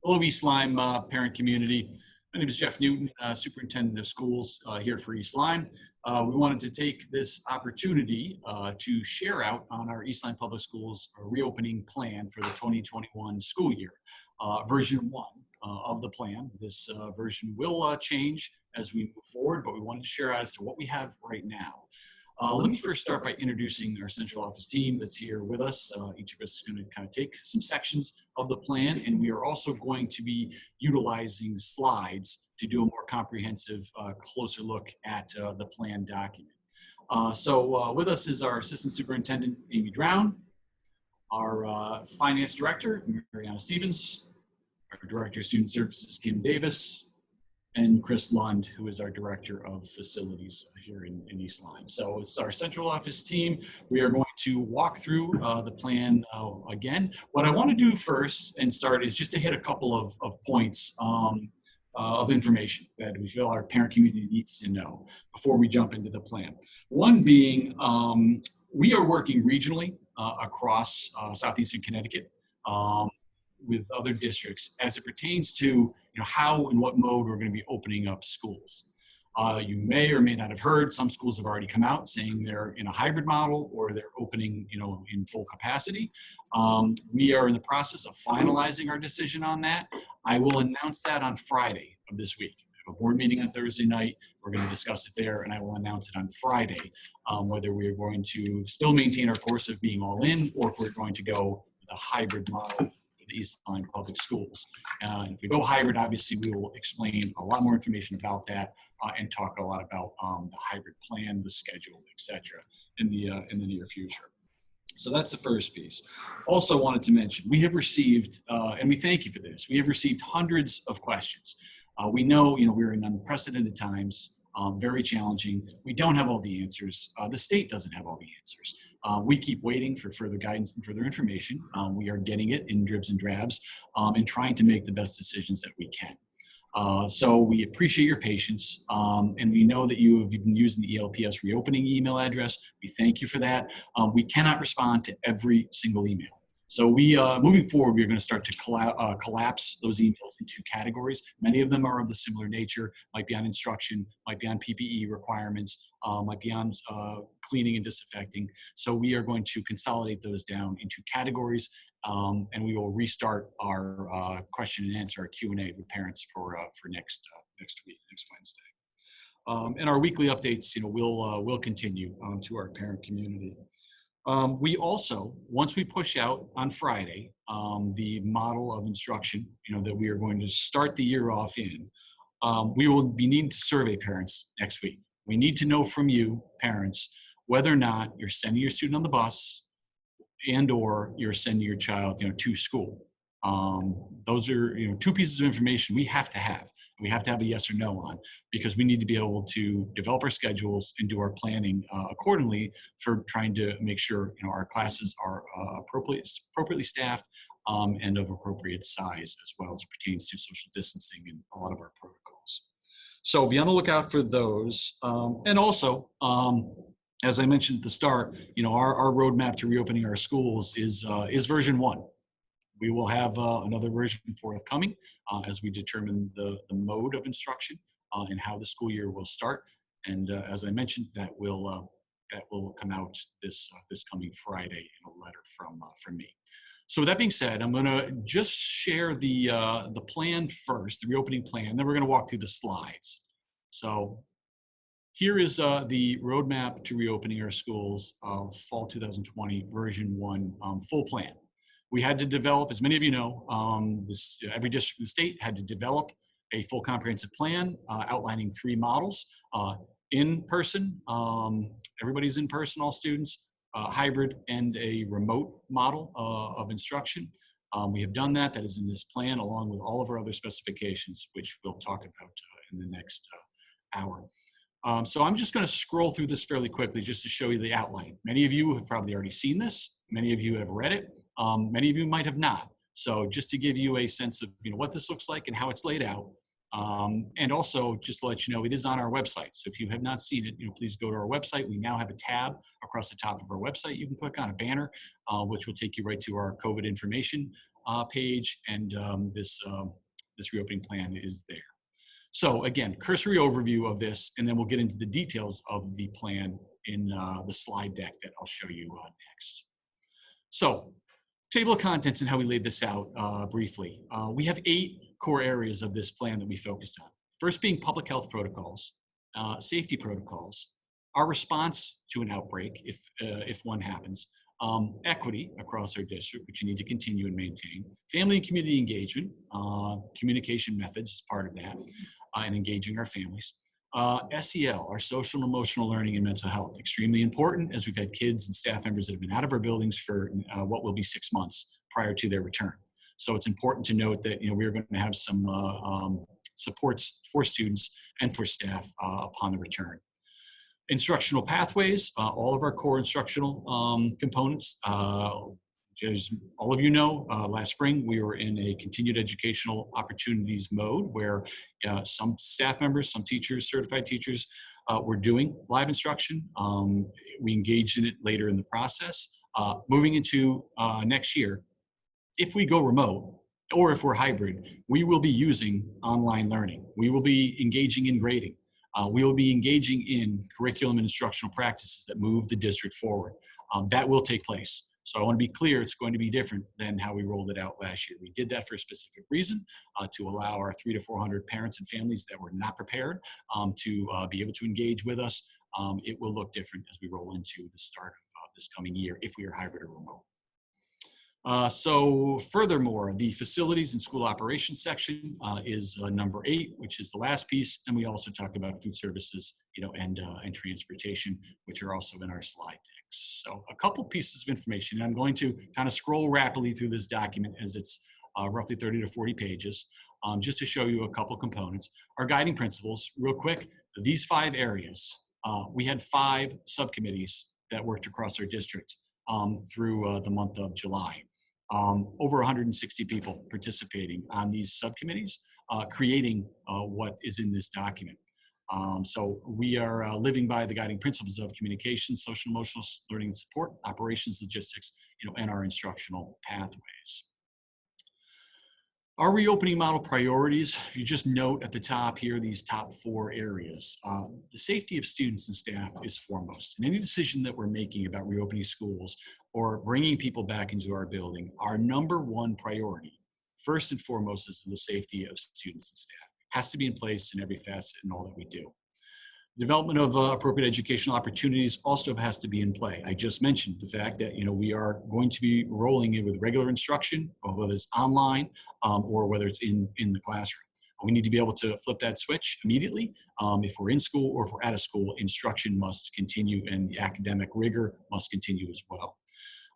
Hello, East Lyme parent community. My name is Jeff Newton, Superintendent of Schools here for East Lyme. We wanted to take this opportunity to share out on our East Lyme Public Schools reopening plan for the 2021 school year, version 1 of the plan. This version will change as we move forward, but we wanted to share out as to what we have right now. Let me first start by introducing our central office team that's here with us. Each of us is going to kind of take some sections of the plan, and we are also going to be utilizing slides to do a more comprehensive, closer look at the plan document. With us is our Assistant Superintendent, Amy Drown, our Finance Director, Mariana Stevens, our Director of Student Services, Kim Davis, and Chris Lund, who is our Director of Facilities here in East Lyme. So it's our central office team. We are going to walk through the plan again. What I want to do first and start is just to hit a couple of points of information that we feel our parent community needs to know before we jump into the plan. One being, we are working regionally across southeastern Connecticut with other districts as it pertains to how and what mode we're going to be opening up schools. You may or may not have heard some schools have already come out saying they're in a hybrid model or they're opening in full capacity. We are in the process of finalizing our decision on that. I will announce that on Friday of this week. We have a board meeting on Thursday night. We're going to discuss it there, and I will announce it on Friday whether we are going to still maintain our course of being all in or if we're going to go with a hybrid model the East Lyme Public Schools. If we go hybrid, obviously we will explain a lot more information about that and talk a lot about the hybrid plan, the schedule, etc. in the near future. So that's the first piece. Also wanted to mention, we have received, and we thank you for this, we have received hundreds of questions. We know, we're in unprecedented times, very challenging. We don't have all the answers. The state doesn't have all the answers. We keep waiting for further guidance and further information. We are getting it in dribs and drabs and trying to make the best decisions that we can. So we appreciate your patience, and we know that you have been using the ELPS reopening email address. We thank you for that. We cannot respond to every single email. So we, moving forward, we're going to start to collapse those emails into categories. Many of them are of the similar nature, might be on instruction, might be on PPE requirements, might be on cleaning and disinfecting. So we are going to consolidate those down into categories, and we will restart our question and answer, our Q&A with parents for next week, next Wednesday. And our weekly updates, will continue to our parent community. We also, once we push out on Friday, the model of instruction, that we are going to start the year off in, we will be needing to survey parents next week. We need to know from you, parents, whether or not you're sending your student on the bus and or you're sending your child, to school. Those are, two pieces of information we have to have. We have to have a yes or no on, because we need to be able to develop our schedules and do our planning accordingly for trying to make sure our classes are appropriately staffed and of appropriate size, as well as it pertains to social distancing and a lot of our protocols. So be on the lookout for those. And also, as I mentioned at the start, our roadmap to reopening our schools is version 1. We will have another version forthcoming as we determine the mode of instruction and how the school year will start. And as I mentioned, that will come out this coming Friday in a letter from me. So with that being said, I'm going to just share the plan first, the reopening plan. Then we're going to walk through the slides. So here is the roadmap to reopening our schools of fall 2020 version 1 full plan. We had to develop, as many of you know, every district in the state had to develop a full comprehensive plan outlining 3 models: in person, everybody's in person, all students, hybrid, and a remote model of instruction. We have done that. That is in this plan, along with all of our other specifications, which we'll talk about in the next hour. So I'm just going to scroll through this fairly quickly just to show you the outline. Many of you have probably already seen this. Many of you have read it. Many of you might have not. So just to give you a sense of what this looks like and how it's laid out, and also just to let you know, it is on our website. So if you have not seen it, please go to our website. We now have a tab across the top of our website you can click on, a banner, which will take you right to our COVID information page, and this reopening plan is there. So again, cursory overview of this, and then we'll get into the details of the plan in the slide deck that I'll show you next. So, table of contents and how we laid this out briefly. We have 8 core areas of this plan that we focused on. First being public health protocols, safety protocols, our response to an outbreak if one happens, equity across our district, which you need to continue and maintain, family and community engagement, communication methods is part of that, and engaging our families. SEL, our social and emotional learning and mental health, extremely important as we've had kids and staff members that have been out of our buildings for what will be 6 months prior to their return. So it's important to note that we're going to have some supports for students and for staff upon the return. Instructional pathways, all of our core instructional components. As all of you know, last spring we were in a continued educational opportunities mode where some staff members, some teachers, certified teachers were doing live instruction. We engaged in it later in the process. Moving into next year, if we go remote or if we're hybrid, we will be using online learning. We will be engaging in grading. We will be engaging in curriculum and instructional practices that move the district forward. That will take place. So I want to be clear, it's going to be different than how we rolled it out last year. We did that for a specific reason, to allow our 300 to 400 parents and families that were not prepared to be able to engage with us. It will look different as we roll into the start of this coming year if we are hybrid or remote. So furthermore, the facilities and school operations section is number 8, which is the last piece. And we also talk about food services, and transportation, which are also in our slide decks. So a couple pieces of information, and I'm going to kind of scroll rapidly through this document as it's roughly 30 to 40 pages, just to show you a couple components. Our guiding principles, real quick, these 5 areas, we had 5 subcommittees that worked across our district through the month of July. Over 160 people participating on these subcommittees, creating what is in this document. So we are living by the guiding principles of communication, social emotional learning and support, operations, logistics, and our instructional pathways. Our reopening model priorities, if you just note at the top here, these top 4 areas, the safety of students and staff is foremost. And any decision that we're making about reopening schools or bringing people back into our building, our number 1 priority, first and foremost, is the safety of students and staff. It has to be in place in every facet in all that we do. Development of appropriate educational opportunities also has to be in play. I just mentioned the fact that we are going to be rolling in with regular instruction, or whether it's online or whether it's in the classroom. We need to be able to flip that switch immediately. If we're in school or if we're out of school, instruction must continue and the academic rigor must continue as well.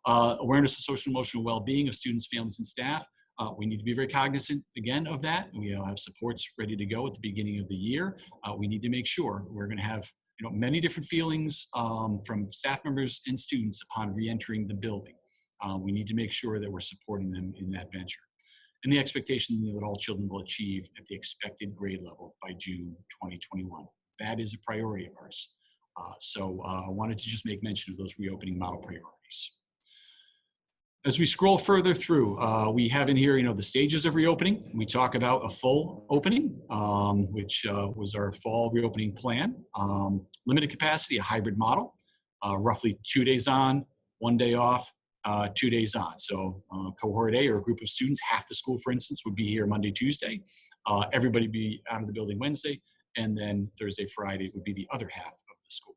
Awareness of social and emotional well-being of students, families, and staff. We need to be very cognizant, again, of that. We have supports ready to go at the beginning of the year. We need to make sure we're going to have many different feelings from staff members and students upon re-entering the building. We need to make sure that we're supporting them in that venture. And the expectation that all children will achieve at the expected grade level by June 2021. That is a priority of ours. So I wanted to just make mention of those reopening model priorities. As we scroll further through, we have in here, the stages of reopening. We talk about a full opening, which was our fall reopening plan. Limited capacity, a hybrid model, roughly 2 days on, 1 day off, 2 days on. So cohort A, or a group of students, half the school, for instance, would be here Monday, Tuesday. Everybody be out of the building Wednesday, and then Thursday, Friday would be the other half of the school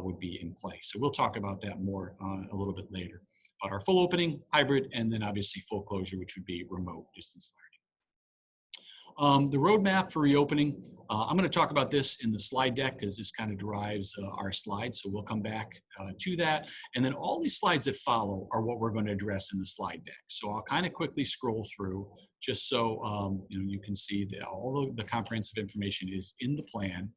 would be in play. So we'll talk about that more a little bit later. But our full opening, hybrid, and then obviously full closure, which would be remote distance learning. The roadmap for reopening, I'm going to talk about this in the slide deck because this kind of drives our slides. So we'll come back to that. And then all these slides that follow are what we're going to address in the slide deck. So I'll kind of quickly scroll through just so you can see that all of the comprehensive information is in the plan,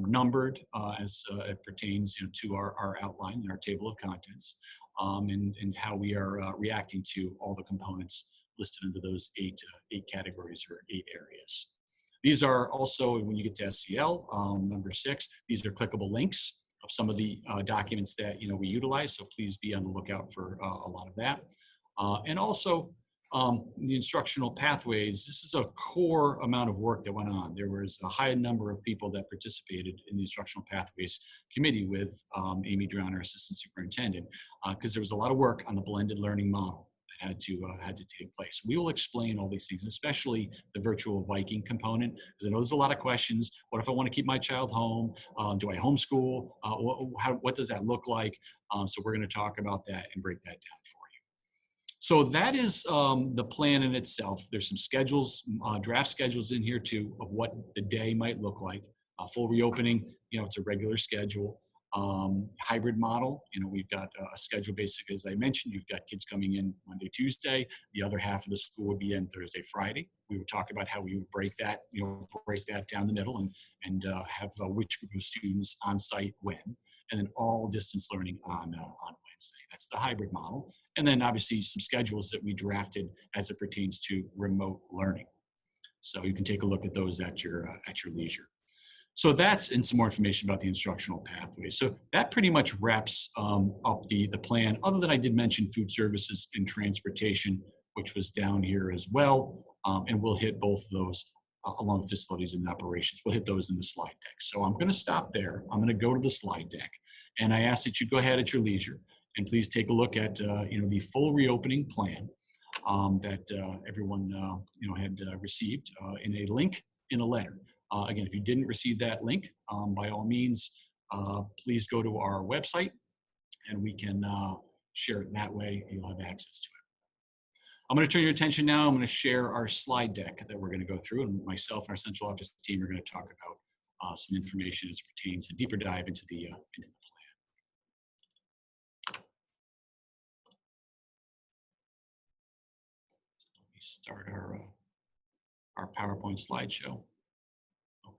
numbered as it pertains to our outline and our table of contents. And how we are reacting to all the components listed into those eight categories or 8 areas. These are also, when you get to SEL, number 6, these are clickable links of some of the documents that we utilize. So please be on the lookout for a lot of that. And also, The instructional pathways, this is a core amount of work that went on. There was a high number of people that participated in the instructional pathways committee with Amy Drown, our assistant superintendent, because there was a lot of work on the blended learning model that had to take place. We will explain all these things, especially the virtual Viking component, because I know there's a lot of questions. What if I want to keep my child home? Do I homeschool? What does that look like? So we're going to talk about that and break that down for you. So that is the plan in itself. There's some schedules, draft schedules in here too, of what the day might look like. Full reopening, it's a regular schedule. Hybrid model, we've got a schedule basically, as I mentioned, you've got kids coming in Monday, Tuesday. The other half of the school would be in Thursday, Friday. We would talk about how we would break that down the middle and have which group of students on site when, and then all distance learning on Wednesday. That's the hybrid model. And then obviously some schedules that we drafted as it pertains to remote learning. So you can take a look at those at your leisure. So that's, and some more information about the instructional pathways. So that pretty much wraps up the plan, other than I did mention food services and transportation, which was down here as well. And we'll hit both of those along with facilities and operations. We'll hit those in the slide deck. So I'm going to stop there. I'm going to go to the slide deck. And I ask that you go ahead at your leisure and please take a look at the full reopening plan that everyone had received in a link in a letter. Again, if you didn't receive that link, by all means, please go to our website and we can share it that way. You'll have access to it. I'm going to turn your attention now. I'm going to share our slide deck that we're going to go through, and myself and our central office team are going to talk about some information as it pertains, a deeper dive into the plan. So let me start our PowerPoint slideshow.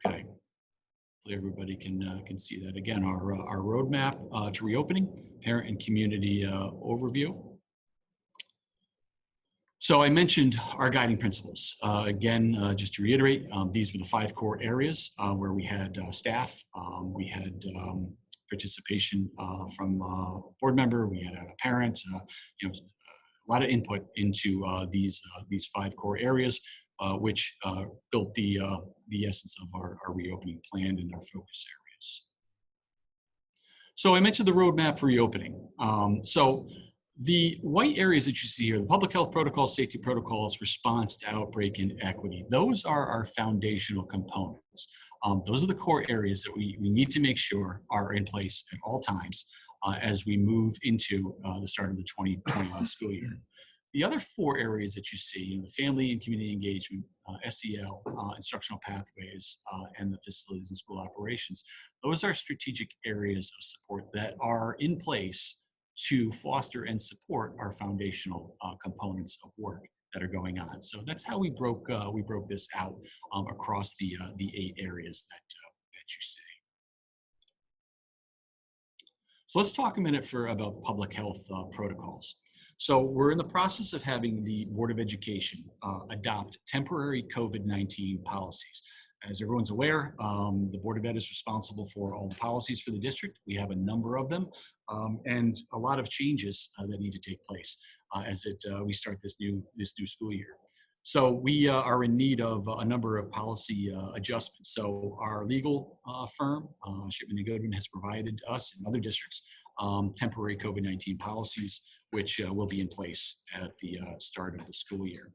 Okay. Hopefully everybody can see that. Again, our roadmap to reopening, parent and community overview. So I mentioned our guiding principles. Again, just to reiterate, these were the 5 core areas where we had staff, we had participation from a board member, we had a parent, a lot of input into these 5 core areas, which built the essence of our reopening plan and our focus areas. So I mentioned the roadmap for reopening. So the white areas that you see here, the public health protocols, safety protocols, response to outbreak, and equity, those are our foundational components. Those are the core areas that we need to make sure are in place at all times as we move into the start of the 2021 school year. The other 4 areas that you see, the family and community engagement, SEL, instructional pathways, and the facilities and school operations, those are strategic areas of support that are in place to foster and support our foundational components of work that are going on. So that's how we broke this out across the 8 areas that you see. So let's talk a minute about public health protocols. So we're in the process of having the Board of Education adopt temporary COVID-19 policies. As everyone's aware, the Board of Ed is responsible for all the policies for the district. We have a number of them and a lot of changes that need to take place as we start this new school year. So we are in need of a number of policy adjustments. So our legal firm, Shipman & Goodwin, has provided us and other districts temporary COVID-19 policies, which will be in place at the start of the school year.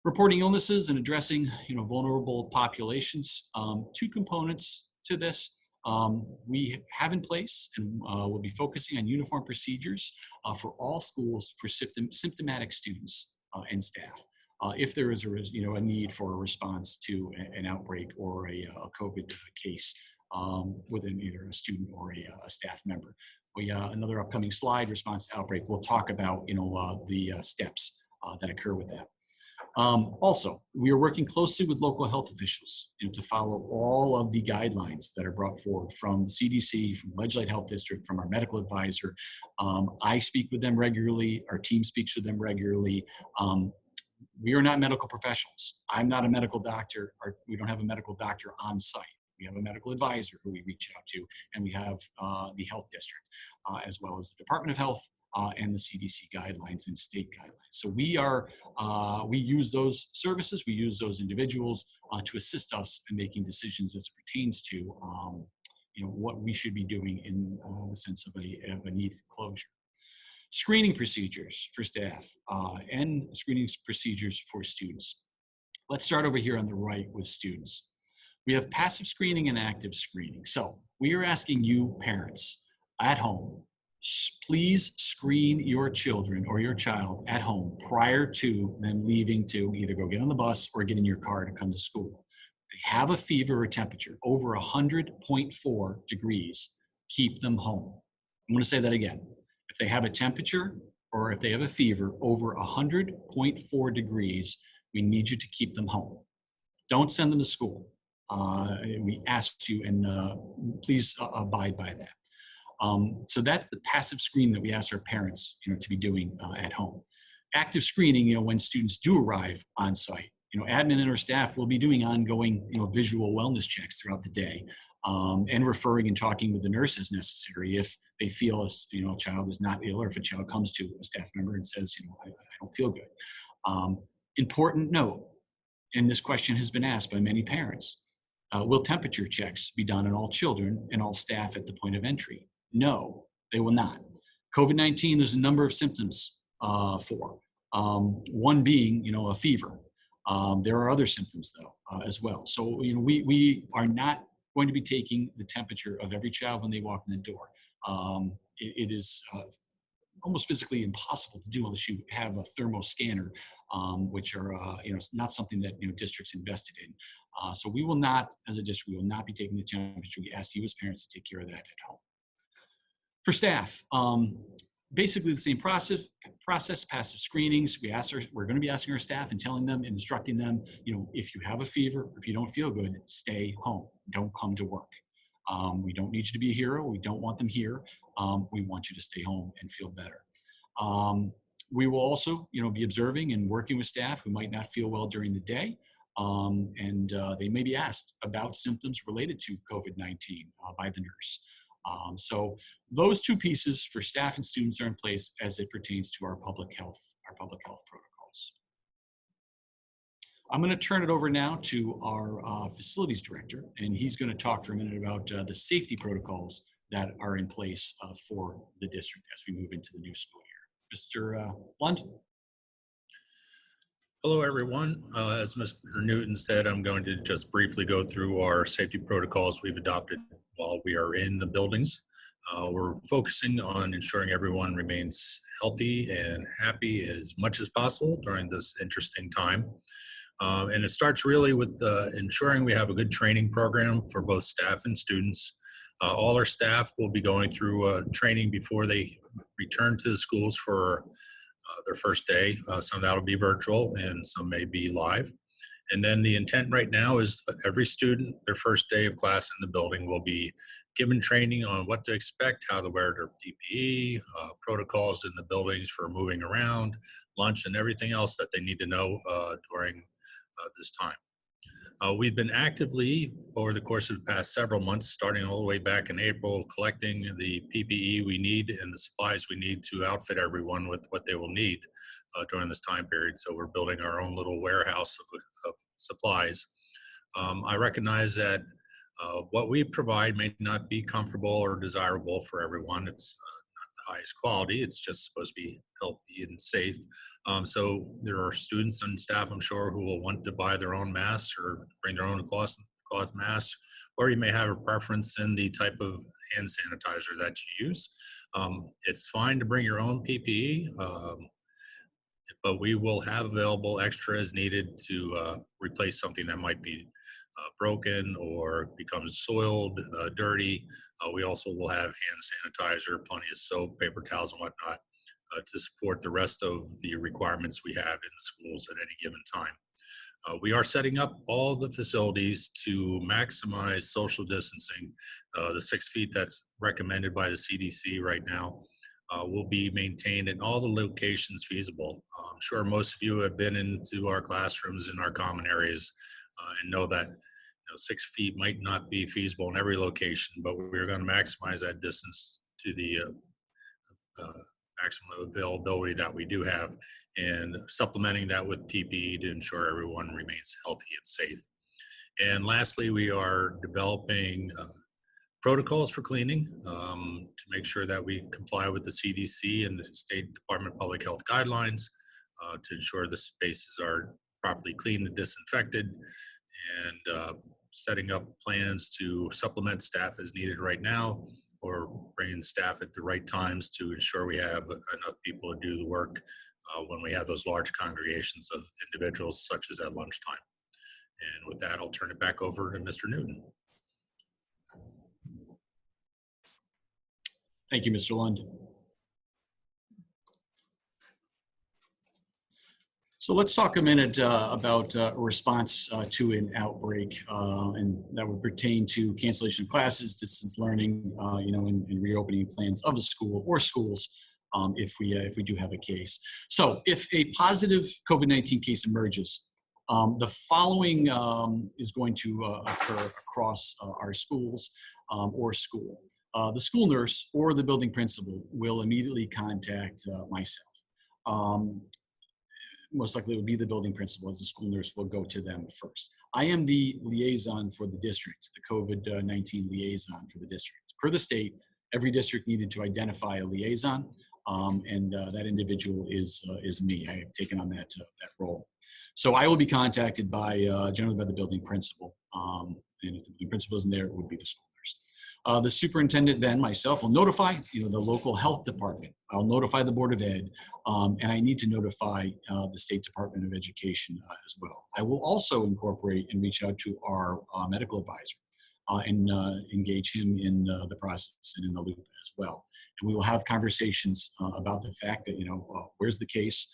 Reporting illnesses and addressing vulnerable populations, 2 components to this. We have in place and we'll be focusing on uniform procedures for all schools for symptomatic students and staff. If there is a need for a response to an outbreak or a COVID case within either a student or a staff member. Another upcoming slide, response to outbreak, we'll talk about the steps that occur with that. Also, we are working closely with local health officials to follow all of the guidelines that are brought forward from the CDC, from Legislate Health District, from our medical advisor. I speak with them regularly. Our team speaks with them regularly. We are not medical professionals. I'm not a medical doctor. We don't have a medical doctor on site. We have a medical advisor who we reach out to, and we have the health district, as well as the Department of Health, and the CDC guidelines and state guidelines. So we use those services, we use those individuals to assist us in making decisions as it pertains to what we should be doing in the sense of a need closure. Screening procedures for staff and screening procedures for students. Let's start over here on the right with students. We have passive screening and active screening. So we are asking you parents at home, please screen your children or your child at home prior to them leaving to either go get on the bus or get in your car to come to school. If they have a fever or temperature over 100.4 degrees, keep them home. I'm going to say that again. If they have a temperature or if they have a fever over 100.4 degrees, we need you to keep them home. Don't send them to school. We ask you, and please abide by that. So that's the passive screening that we ask our parents, to be doing at home. Active screening, when students do arrive on site, admin and our staff will be doing ongoing, visual wellness checks throughout the day, and referring and talking with the nurse as necessary if they feel a child is not ill, or if a child comes to a staff member and says, I don't feel good. Important note, and this question has been asked by many parents. Will temperature checks be done on all children and all staff at the point of entry? No, they will not. COVID-19, there's a number of symptoms for. One being, a fever. There are other symptoms, though, as well. So, we are not going to be taking the temperature of every child when they walk in the door. It is almost physically impossible to do unless you have a thermo scanner, which are not something that districts invested in. So we will not, as a district, we will not be taking the temperature. We ask you as parents to take care of that at home. For staff, basically the same process, passive screenings. We're going to be asking our staff and telling them and instructing them, if you have a fever, if you don't feel good, stay home. Don't come to work. We don't need you to be a hero. We don't want them here. We want you to stay home and feel better. We will also, be observing and working with staff who might not feel well during the day. And they may be asked about symptoms related to COVID-19 by the nurse. So those two pieces for staff and students are in place as it pertains to our public health protocols. I'm going to turn it over now to our facilities director, and he's going to talk for a minute about the safety protocols that are in place for the district as we move into the new school year. Mr. Lund. Hello, everyone. As Mr. Newton said, I'm going to just briefly go through our safety protocols we've adopted while we are in the buildings. We're focusing on ensuring everyone remains healthy and happy as much as possible during this interesting time. And it starts really with ensuring we have a good training program for both staff and students. All our staff will be going through training before they return to the schools for their first day. Some that'll be virtual and some may be live. And then the intent right now is every student, their first day of class in the building will be given training on what to expect, how to wear their PPE, protocols in the buildings for moving around, lunch, and everything else that they need to know during this time. We've been actively, over the course of the past several months, starting all the way back in April, collecting the PPE we need and the supplies we need to outfit everyone with what they will need during this time period. So we're building our own little warehouse of supplies. I recognize that what we provide may not be comfortable or desirable for everyone. It's not the highest quality. It's just supposed to be healthy and safe. So there are students and staff, I'm sure, who will want to buy their own masks or bring their own cloth masks, or you may have a preference in the type of hand sanitizer that you use. It's fine to bring your own PPE, but we will have available extra as needed to replace something that might be broken or becomes soiled, dirty. We also will have hand sanitizer, plenty of soap, paper towels, and whatnot to support the rest of the requirements we have in the schools at any given time. We are setting up all the facilities to maximize social distancing. The 6 feet that's recommended by the CDC right now will be maintained in all the locations feasible. I'm sure most of you have been into our classrooms in our common areas and know that 6 feet might not be feasible in every location, but we're going to maximize that distance to the maximum availability that we do have, and supplementing that with PPE to ensure everyone remains healthy and safe. And lastly, we are developing protocols for cleaning to make sure that we comply with the CDC and the State Department of Public Health guidelines to ensure the spaces are properly cleaned and disinfected, and setting up plans to supplement staff as needed right now, or bring in staff at the right times to ensure we have enough people to do the work when we have those large congregations of individuals, such as at lunchtime. And with that, I'll turn it back over to Mr. Newton. Thank you, Mr. Lund. So let's talk a minute about a response to an outbreak, and that would pertain to cancellation of classes, distance learning, and reopening plans of a school or schools if we do have a case. So if a positive COVID-19 case emerges, the following is going to occur across our schools or school. The school nurse or the building principal will immediately contact myself. Most likely it would be the building principal, as the school nurse will go to them first. I am the liaison for the district, the COVID-19 liaison for the district. Per the state, every district needed to identify a liaison, and that individual is me. I have taken on that role. So I will be contacted generally by the building principal, and if the building principal isn't there, it would be the school nurse. The superintendent then, myself, will notify the local health department. I'll notify the Board of Ed, and I need to notify the State Department of Education as well. I will also incorporate and reach out to our medical advisor and engage him in the process and in the loop as well. And we will have conversations about the fact that, where's the case?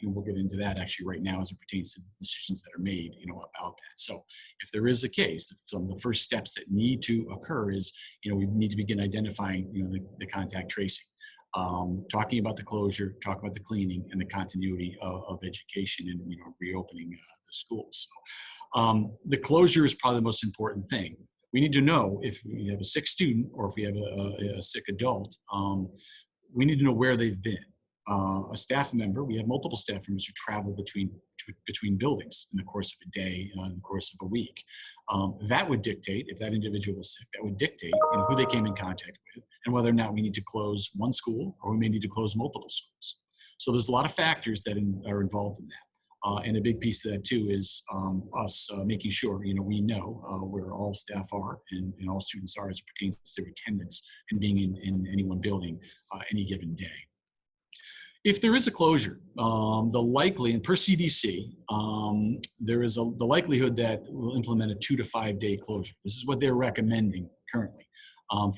We'll get into that actually right now as it pertains to the decisions that are made, about that. So if there is a case, some of the first steps that need to occur is, we need to begin identifying, the contact tracing, talking about the closure, talking about the cleaning and the continuity of education and, reopening the schools. So the closure is probably the most important thing. We need to know if we have a sick student or if we have a sick adult, we need to know where they've been. A staff member, we have multiple staff members who travel between buildings in the course of a day, in the course of a week. That would dictate, if that individual was sick, that would dictate who they came in contact with and whether or not we need to close one school or we may need to close multiple schools. So there's a lot of factors that are involved in that. And a big piece of that too is us making sure, we know where all staff are and all students are as it pertains to attendance and being in any one building any given day. If there is a closure, and per CDC, there is the likelihood that we'll implement a 2 to 5 day closure. This is what they're recommending currently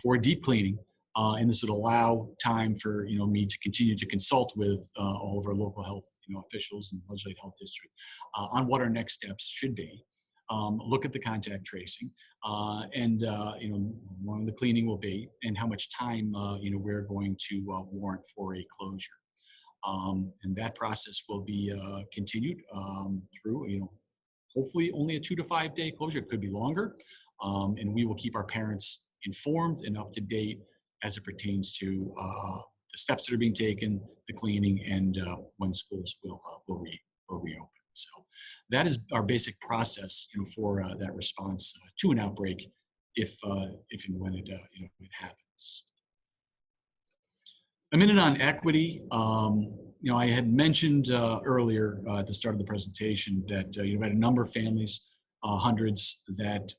for deep cleaning, and this would allow time for me to continue to consult with all of our local health officials and legislative health district on what our next steps should be. Look at the contact tracing, and when the cleaning will be, and how much time we're going to warrant for a closure. And that process will be continued through, hopefully only a 2 to 5 day closure. It could be longer. And we will keep our parents informed and up to date as it pertains to the steps that are being taken, the cleaning, and when schools will reopen. So that is our basic process, for that response to an outbreak, if and when it happens. A minute on equity. I had mentioned earlier at the start of the presentation that we had a number of families, hundreds, that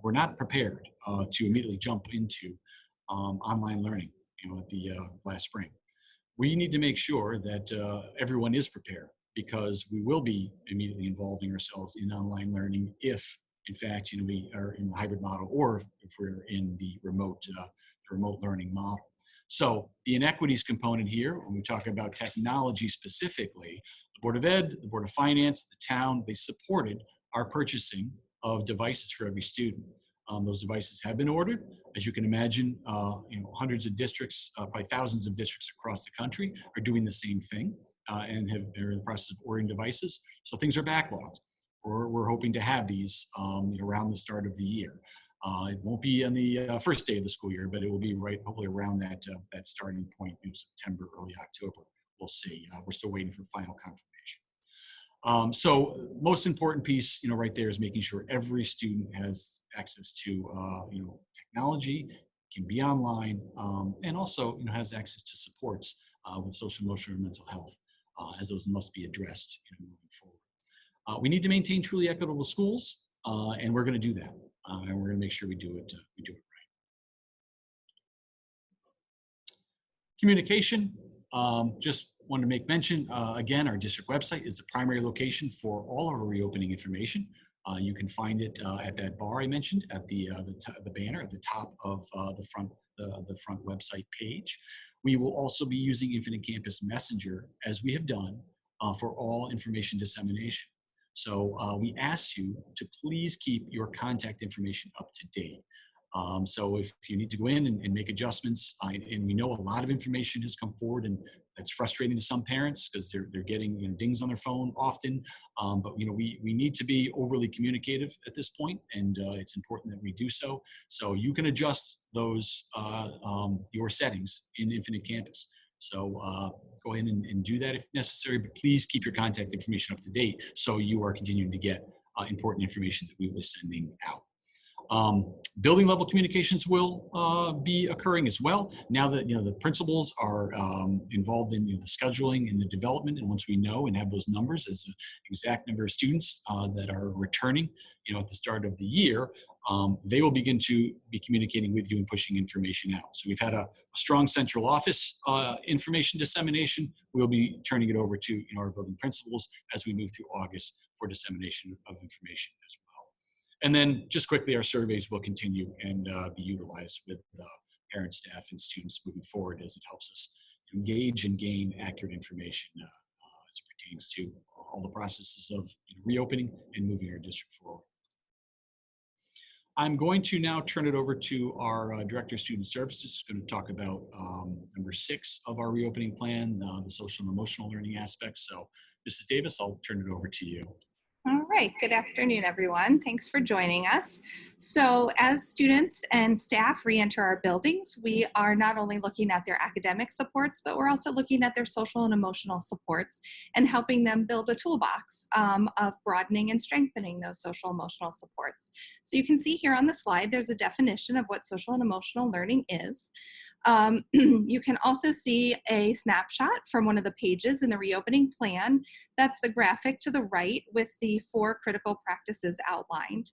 were not prepared to immediately jump into online learning, at the last spring. We need to make sure that everyone is prepared, because we will be immediately involving ourselves in online learning if, in fact, we are in the hybrid model, or if we're in the remote learning model. So the inequities component here, when we talk about technology specifically, the Board of Ed, the Board of Finance, the town, they supported our purchasing of devices for every student. Those devices have been ordered. As you can imagine, hundreds of districts, probably thousands of districts across the country are doing the same thing and are in the process of ordering devices. So things are backlogged. We're hoping to have these around the start of the year. It won't be on the first day of the school year, but it will be right hopefully around that starting point in September, early October. We'll see. We're still waiting for final confirmation. So most important piece, right there is making sure every student has access to, technology, can be online, and also, has access to supports with social, emotional, and mental health, as those must be addressed, moving forward. We need to maintain truly equitable schools, and we're going to do that, and we're going to make sure we do it. We do it right. Communication. Just wanted to make mention, again, our district website is the primary location for all of our reopening information. You can find it at that bar I mentioned, at the banner at the top of the front website page. We will also be using Infinite Campus Messenger, as we have done, for all information dissemination. So we ask you to please keep your contact information up to date. So if you need to go in and make adjustments, and we know a lot of information has come forward, and that's frustrating to some parents because they're getting dings on their phone often. But we need to be overly communicative at this point, and it's important that we do so. So you can adjust those your settings in Infinite Campus. So go ahead and do that if necessary, but please keep your contact information up to date so you are continuing to get important information that we will be sending out. Building level communications will be occurring as well now that the principals are involved in the scheduling and the development. And once we know and have those numbers as the exact number of students that are returning, at the start of the year, they will begin to be communicating with you and pushing information out. So we've had a strong central office information dissemination. We'll be turning it over to our building principals as we move through August for dissemination of information as well. And then just quickly, our surveys will continue and be utilized with parents, staff, and students moving forward as it helps us engage and gain accurate information as it pertains to all the processes of reopening and moving our district forward. I'm going to now turn it over to our Director of Student Services, who's going to talk about number 6 of our reopening plan, the social and emotional learning aspects. So Mrs. Davis, I'll turn it over to you. All right, good afternoon, everyone. Thanks for joining us. So as students and staff re-enter our buildings, we are not only looking at their academic supports, but we're also looking at their social and emotional supports and helping them build a toolbox of broadening and strengthening those social emotional supports. So you can see here on the slide, there's a definition of what social and emotional learning is. You can also see a snapshot from one of the pages in the reopening plan. That's the graphic to the right with the 4 critical practices outlined.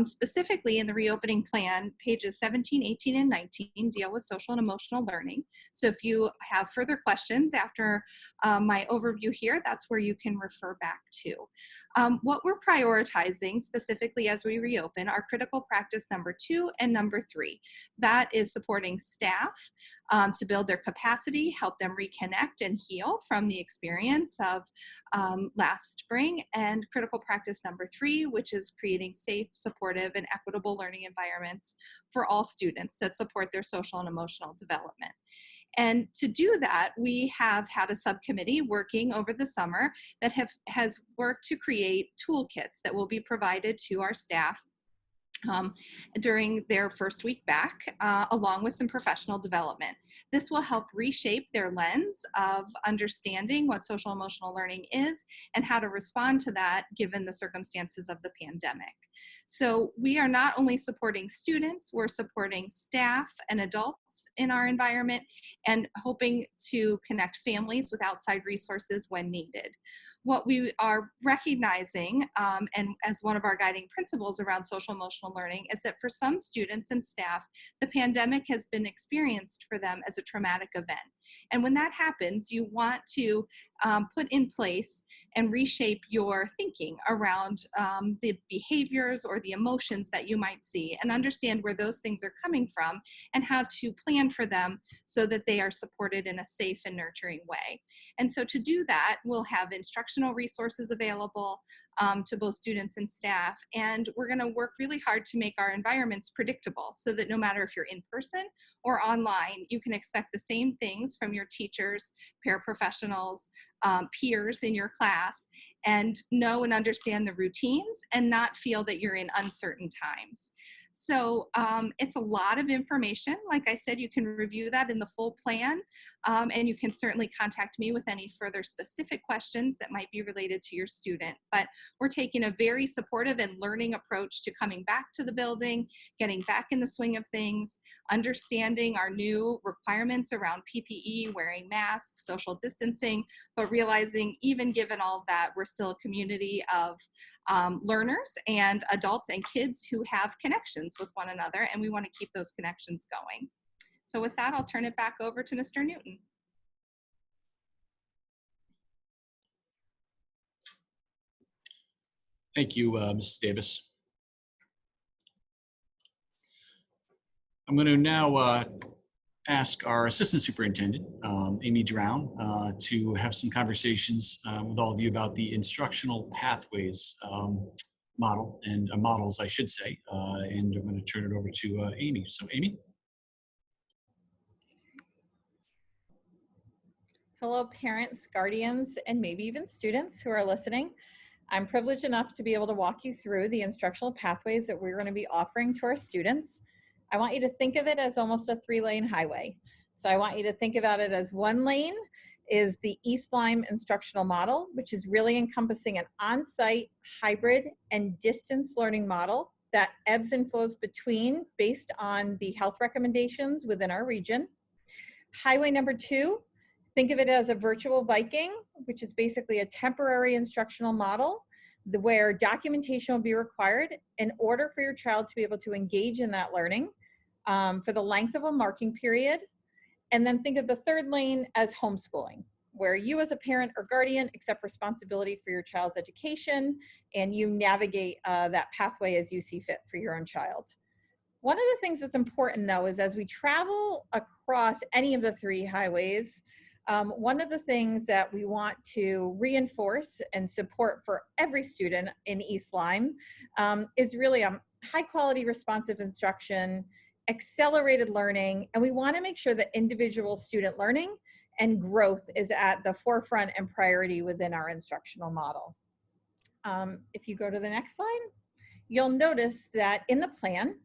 Specifically in the reopening plan, pages 17, 18, and 19 deal with social and emotional learning. So if you have further questions after my overview here, that's where you can refer back to. What we're prioritizing specifically as we reopen are critical practice number 2 and number 3. That is supporting staff to build their capacity, help them reconnect and heal from the experience of last spring, and critical practice number 3, which is creating safe, supportive, and equitable learning environments for all students that support their social and emotional development. And to do that, we have had a subcommittee working over the summer that has worked to create toolkits that will be provided to our staff during their first week back, along with some professional development. This will help reshape their lens of understanding what social emotional learning is and how to respond to that given the circumstances of the pandemic. So we are not only supporting students, we're supporting staff and adults in our environment and hoping to connect families with outside resources when needed. What we are recognizing, and as one of our guiding principles around social emotional learning, is that for some students and staff, the pandemic has been experienced for them as a traumatic event. And when that happens, you want to put in place and reshape your thinking around the behaviors or the emotions that you might see and understand where those things are coming from and how to plan for them so that they are supported in a safe and nurturing way. And so to do that, we'll have instructional resources available to both students and staff. And we're going to work really hard to make our environments predictable so that no matter if you're in person or online, you can expect the same things from your teachers, paraprofessionals, peers in your class, and know and understand the routines and not feel that you're in uncertain times. So it's a lot of information. Like I said, you can review that in the full plan, and you can certainly contact me with any further specific questions that might be related to your student. But we're taking a very supportive and learning approach to coming back to the building, getting back in the swing of things, understanding our new requirements around PPE, wearing masks, social distancing, but realizing even given all of that, we're still a community of learners and adults and kids who have connections with one another, and we want to keep those connections going. So with that, I'll turn it back over to Mr. Newton. Thank you, Mrs. Davis. I'm going to now ask our Assistant Superintendent, Amy Drown, to have some conversations with all of you about the Instructional Pathways model, and models, I should say, and I'm going to turn it over to Amy. So, Amy? Hello, parents, guardians, and maybe even students who are listening. I'm privileged enough to be able to walk you through the instructional pathways that we're going to be offering to our students. I want you to think of it as almost a 3-lane highway. So I want you to think about it as one lane is the East Lyme Instructional Model, which is really encompassing an on-site, hybrid, and distance learning model that ebbs and flows between based on the health recommendations within our region. Highway number 2, think of it as a virtual Viking, which is basically a temporary instructional model where documentation will be required in order for your child to be able to engage in that learning for the length of a marking period. And then think of the 3rd lane as homeschooling, where you as a parent or guardian accept responsibility for your child's education and you navigate that pathway as you see fit for your own child. One of the things that's important though is as we travel across any of the 3 highways, one of the things that we want to reinforce and support for every student in East Lyme is really high quality responsive instruction, accelerated learning, and we want to make sure that individual student learning and growth is at the forefront and priority within our instructional model. If you go to the next slide, you'll notice that in the plan,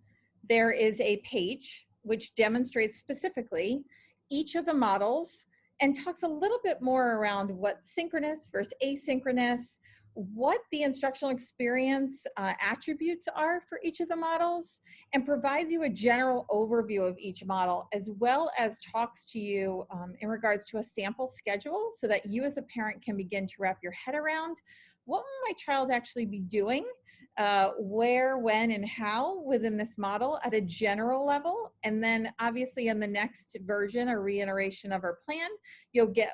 there is a page which demonstrates specifically each of the models and talks a little bit more around what synchronous versus asynchronous, what the instructional experience attributes are for each of the models, and provides you a general overview of each model, as well as talks to you in regards to a sample schedule so that you as a parent can begin to wrap your head around what will my child actually be doing, where, when, and how within this model at a general level. And then obviously in the next version or reiteration of our plan, you'll get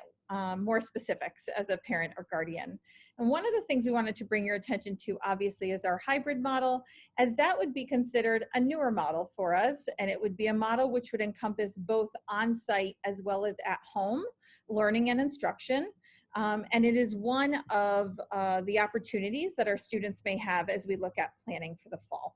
more specifics as a parent or guardian. And one of the things we wanted to bring your attention to obviously is our hybrid model, as that would be considered a newer model for us, and it would be a model which would encompass both on-site as well as at home learning and instruction. And it is one of the opportunities that our students may have as we look at planning for the fall.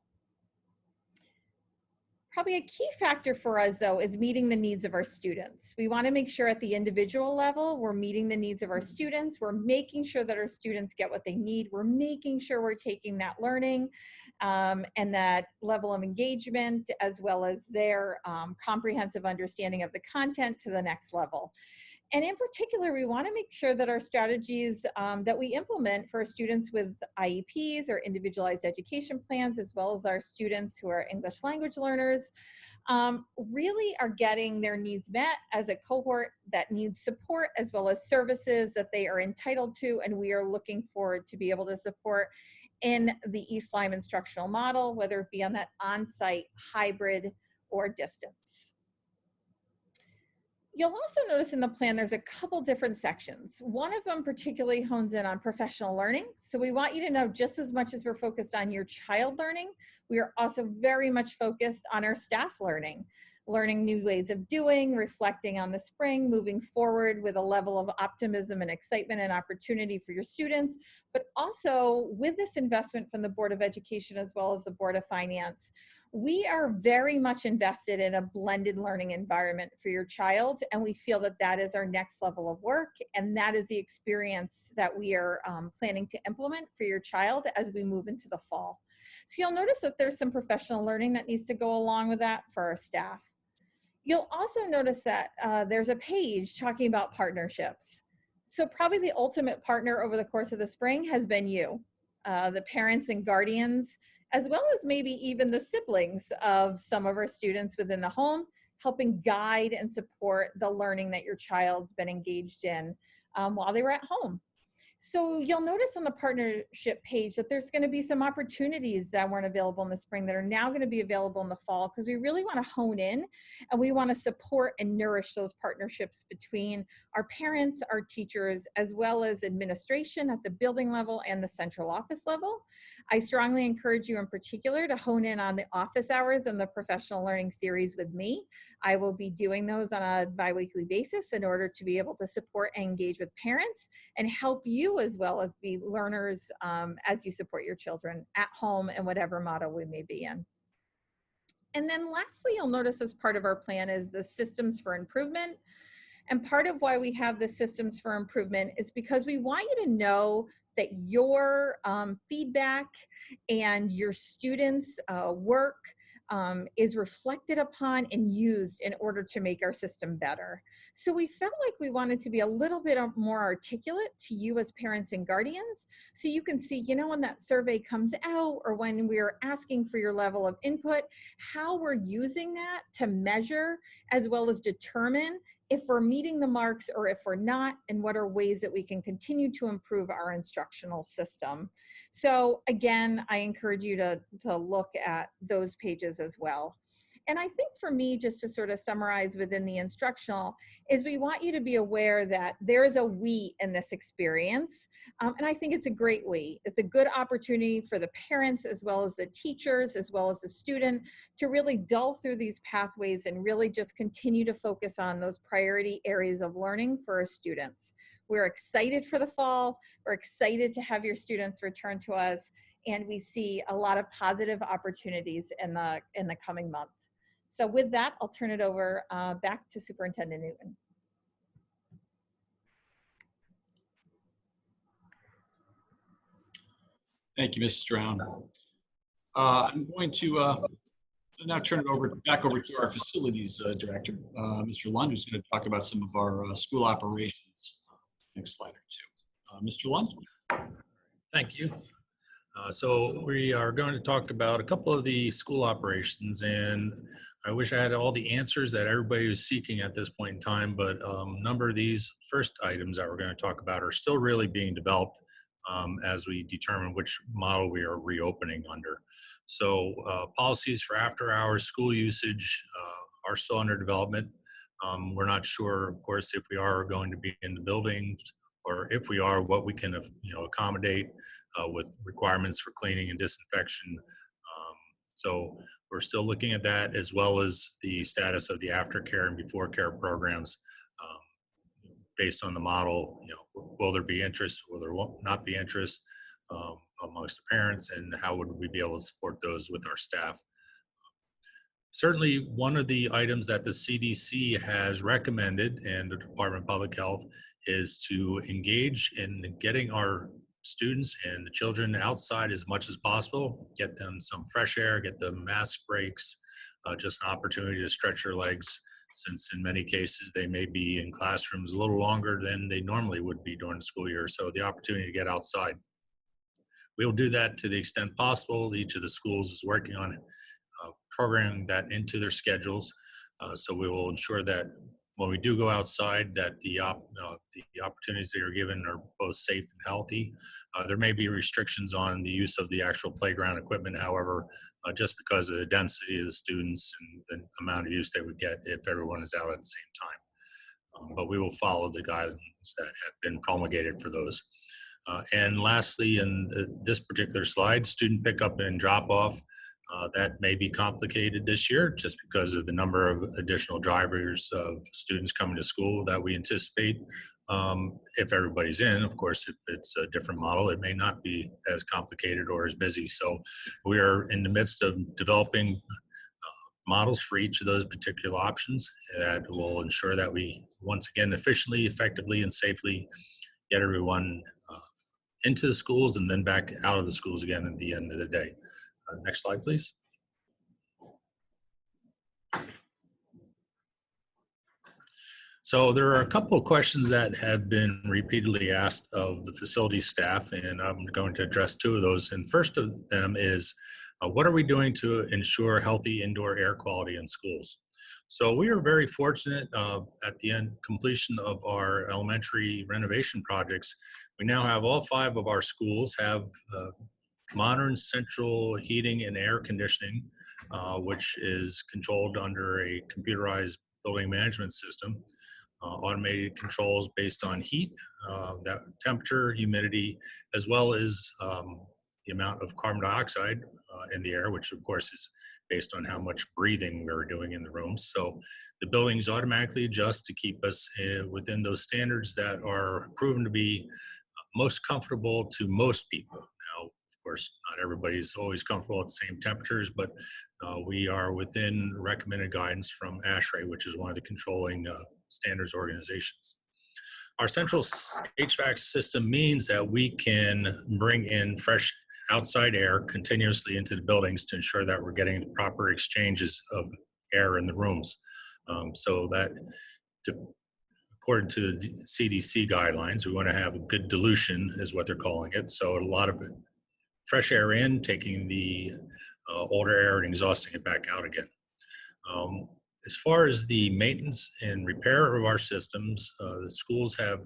Probably a key factor for us though is meeting the needs of our students. We want to make sure at the individual level we're meeting the needs of our students, we're making sure that our students get what they need, we're making sure we're taking that learning and that level of engagement as well as their comprehensive understanding of the content to the next level. And in particular, we want to make sure that our strategies that we implement for students with IEPs or individualized education plans, as well as our students who are English language learners, really are getting their needs met as a cohort that needs support, as well as services that they are entitled to, and we are looking forward to be able to support in the East Lyme instructional model, whether it be on that on-site, hybrid, or distance. You'll also notice in the plan there's a couple different sections. One of them particularly hones in on professional learning. So we want you to know just as much as we're focused on your child learning, we are also very much focused on our staff learning. Learning new ways of doing, reflecting on the spring, moving forward with a level of optimism and excitement and opportunity for your students, but also with this investment from the Board of Education as well as the Board of Finance, we are very much invested in a blended learning environment for your child, and we feel that that is our next level of work, and that is the experience that we are planning to implement for your child as we move into the fall. So you'll notice that there's some professional learning that needs to go along with that for our staff. You'll also notice that there's a page talking about partnerships. So probably the ultimate partner over the course of the spring has been you, the parents and guardians, as well as maybe even the siblings of some of our students within the home, helping guide and support the learning that your child's been engaged in while they were at home. So you'll notice on the partnership page that there's going to be some opportunities that weren't available in the spring that are now going to be available in the fall, because we really want to hone in and we want to support and nourish those partnerships between our parents, our teachers, as well as administration at the building level and the central office level. I strongly encourage you in particular to hone in on the office hours and the professional learning series with me. I will be doing those on a biweekly basis in order to be able to support and engage with parents and help you as well as be learners as you support your children at home and whatever model we may be in. And then lastly, you'll notice as part of our plan is the systems for improvement. And part of why we have the systems for improvement is because we want you to know that your feedback and your students' work is reflected upon and used in order to make our system better. So we felt like we wanted to be a little bit more articulate to you as parents and guardians, so you can see, you know, when that survey comes out or when we're asking for your level of input, how we're using that to measure as well as determine if we're meeting the marks or if we're not, and what are ways that we can continue to improve our instructional system. So again, I encourage you to look at those pages as well. And I think for me, just to sort of summarize within the instructional, is we want you to be aware that there is a we in this experience. And I think it's a great we. It's a good opportunity for the parents as well as the teachers, as well as the student, to really delve through these pathways and really just continue to focus on those priority areas of learning for our students. We're excited for the fall. We're excited to have your students return to us, and we see a lot of positive opportunities in the coming month. So with that, I'll turn it over back to Superintendent Newton. Thank you, Mrs. Stroud. I'm going to now turn it back over to our facilities director, Mr. Lund, who's going to talk about some of our school operations. Next slide or two. Mr. Lund. Thank you. So we are going to talk about a couple of the school operations, and I wish I had all the answers that everybody was seeking at this point in time, but a number of these first items that we're going to talk about are still really being developed as we determine which model we are reopening under. So policies for after hours school usage are still under development. We're not sure, of course, if we are going to be in the buildings, or if we are, what we can accommodate with requirements for cleaning and disinfection. So we're still looking at that, as well as the status of the aftercare and before care programs based on the model. Will there be interest, will there not be interest amongst the parents, and how would we be able to support those with our staff? Certainly, one of the items that the CDC has recommended, and the Department of Public Health, is to engage in getting our students and the children outside as much as possible, get them some fresh air, get them mask breaks, just an opportunity to stretch their legs, since in many cases they may be in classrooms a little longer than they normally would be during the school year. So the opportunity to get outside. We will do that to the extent possible. Each of the schools is working on programming that into their schedules. So we will ensure that when we do go outside, that the opportunities that are given are both safe and healthy. There may be restrictions on the use of the actual playground equipment, however, just because of the density of the students and the amount of use they would get if everyone is out at the same time. But we will follow the guidelines that have been promulgated for those. And lastly, in this particular slide, student pickup and drop off. That may be complicated this year just because of the number of additional drivers of students coming to school that we anticipate. If everybody's in, of course, if it's a different model, it may not be as complicated or as busy. So we are in the midst of developing models for each of those particular options that will ensure that we, once again, efficiently, effectively, and safely get everyone into the schools and then back out of the schools again at the end of the day. Next slide, please. So there are a couple of questions that have been repeatedly asked of the facility staff, and I'm going to address two of those. And first of them is, what are we doing to ensure healthy indoor air quality in schools? So we are very fortunate at the end completion of our elementary renovation projects. We now have all 5 of our schools have modern central heating and air conditioning, which is controlled under a computerized building management system. Automated controls based on heat, that temperature, humidity, as well as the amount of carbon dioxide in the air, which of course is based on how much breathing we're doing in the rooms. So the buildings automatically adjust to keep us within those standards that are proven to be most comfortable to most people. Now, of course, not everybody's always comfortable at the same temperatures, but we are within recommended guidance from ASHRAE, which is one of the controlling standards organizations. Our central HVAC system means that we can bring in fresh outside air continuously into the buildings to ensure that we're getting the proper exchanges of air in the rooms. So that, according to the CDC guidelines, we want to have a good dilution, is what they're calling it. So a lot of fresh air in, taking the older air and exhausting it back out again. As far as the maintenance and repair of our systems, the schools have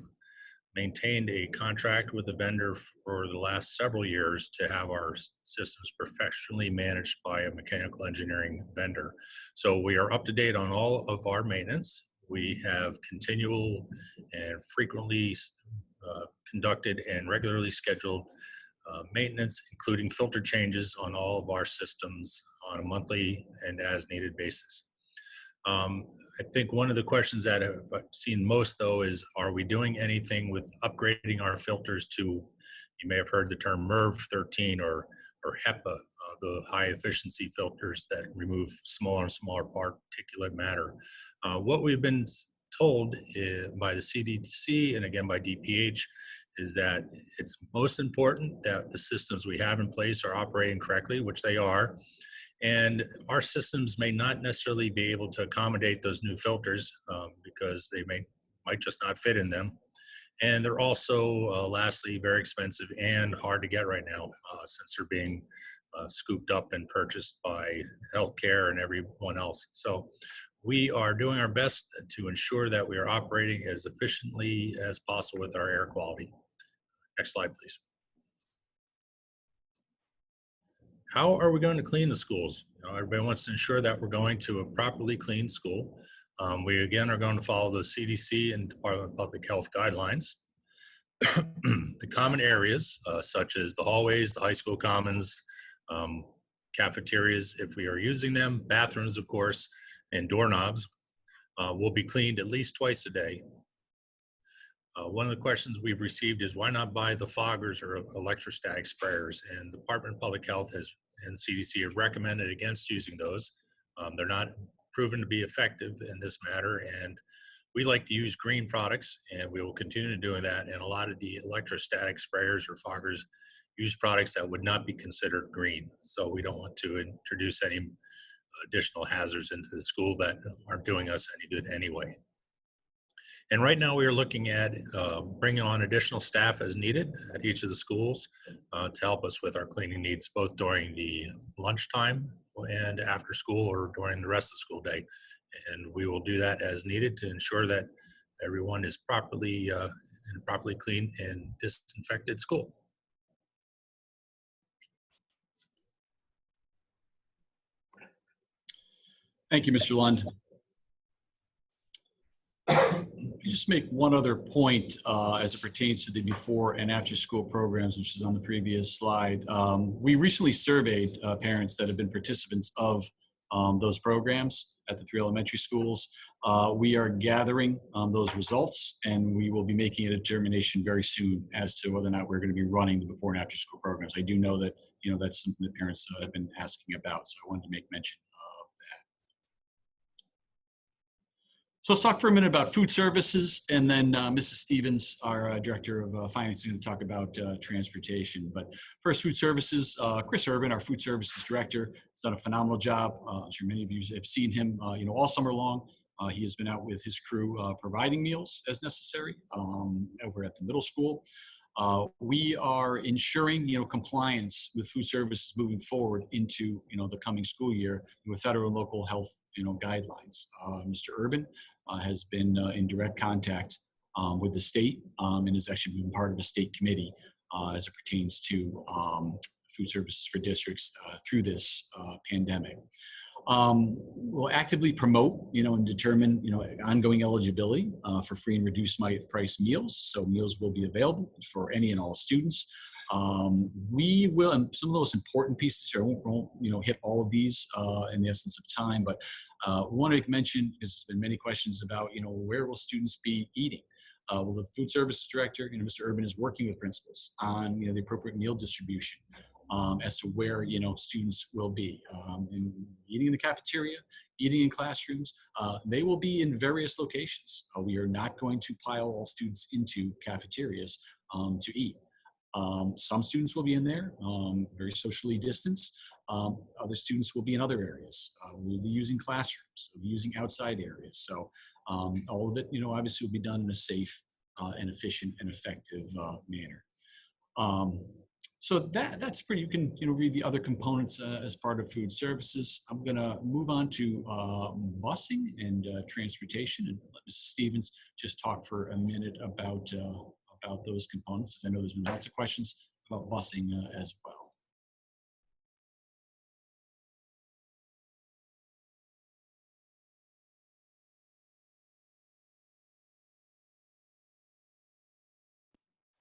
maintained a contract with the vendor for the last several years to have our systems professionally managed by a mechanical engineering vendor. So we are up to date on all of our maintenance. We have continual and frequently conducted and regularly scheduled maintenance, including filter changes on all of our systems on a monthly and as needed basis. I think one of the questions that I've seen most, though, is, are we doing anything with upgrading our filters to, you may have heard the term MERV 13 or HEPA, the high efficiency filters that remove smaller and smaller particulate matter. What we've been told by the CDC and again by DPH is that it's most important that the systems we have in place are operating correctly, which they are. And our systems may not necessarily be able to accommodate those new filters because they might just not fit in them. And they're also, lastly, very expensive and hard to get right now since they're being scooped up and purchased by healthcare and everyone else. So we are doing our best to ensure that we are operating as efficiently as possible with our air quality. Next slide, please. How are we going to clean the schools? Everybody wants to ensure that we're going to a properly clean school. We again are going to follow the CDC and Department of Public Health guidelines. The common areas, such as the hallways, the high school commons, cafeterias, if we are using them, bathrooms, of course, and doorknobs, will be cleaned at least twice a day. One of the questions we've received is, why not buy the foggers or electrostatic sprayers? And the Department of Public Health and CDC have recommended against using those. They're not proven to be effective in this matter, and we like to use green products, and we will continue doing that. And a lot of the electrostatic sprayers or foggers use products that would not be considered green. So we don't want to introduce any additional hazards into the school that aren't doing us any good anyway. And right now we are looking at bringing on additional staff as needed at each of the schools to help us with our cleaning needs, both during the lunchtime and after school or during the rest of the school day. And we will do that as needed to ensure that everyone is properly clean and disinfected school. Thank you, Mr. Lund. Just make one other point as it pertains to the before and after school programs, which is on the previous slide. We recently surveyed parents that have been participants of those programs at the 3 elementary schools. We are gathering those results, and we will be making a determination very soon as to whether or not we're going to be running the before and after school programs. I do know that that's something that parents have been asking about, so I wanted to make mention of So let's talk for a minute about food services, and then Mrs. Stevens, our Director of Finance, is going to talk about transportation. But first, food services. Chris Urban, our food services director, has done a phenomenal job. I'm sure many of you have seen him, all summer long. He has been out with his crew providing meals as necessary over at the middle school. We are ensuring, compliance with food services moving forward into, the coming school year with federal and local health, guidelines. Mr. Urban has been in direct contact with the state and has actually been part of a state committee as it pertains to food services for districts through this pandemic. We'll actively promote, and determine, ongoing eligibility for free and reduced price meals. So meals will be available for any and all students. We will, and some of those important pieces here, I won't, hit all of these in the essence of time, but we want to mention, because there's been many questions about, where will students be eating? Well, the food services director, Mr. Urban, is working with principals on, the appropriate meal distribution. As to where students will be eating in the cafeteria, eating in classrooms. They will be in various locations. We are not going to pile all students into cafeterias to eat. Some students will be in there, very socially distanced. Other students will be in other areas. We'll be using classrooms. We'll be using outside areas. So all of it, obviously will be done in a safe and efficient and effective manner. So that's pretty, you can read the other components as part of food services. I'm going to move on to busing and transportation, and let Mrs. Stevens just talk for a minute about those components. I know there's been lots of questions about busing as well.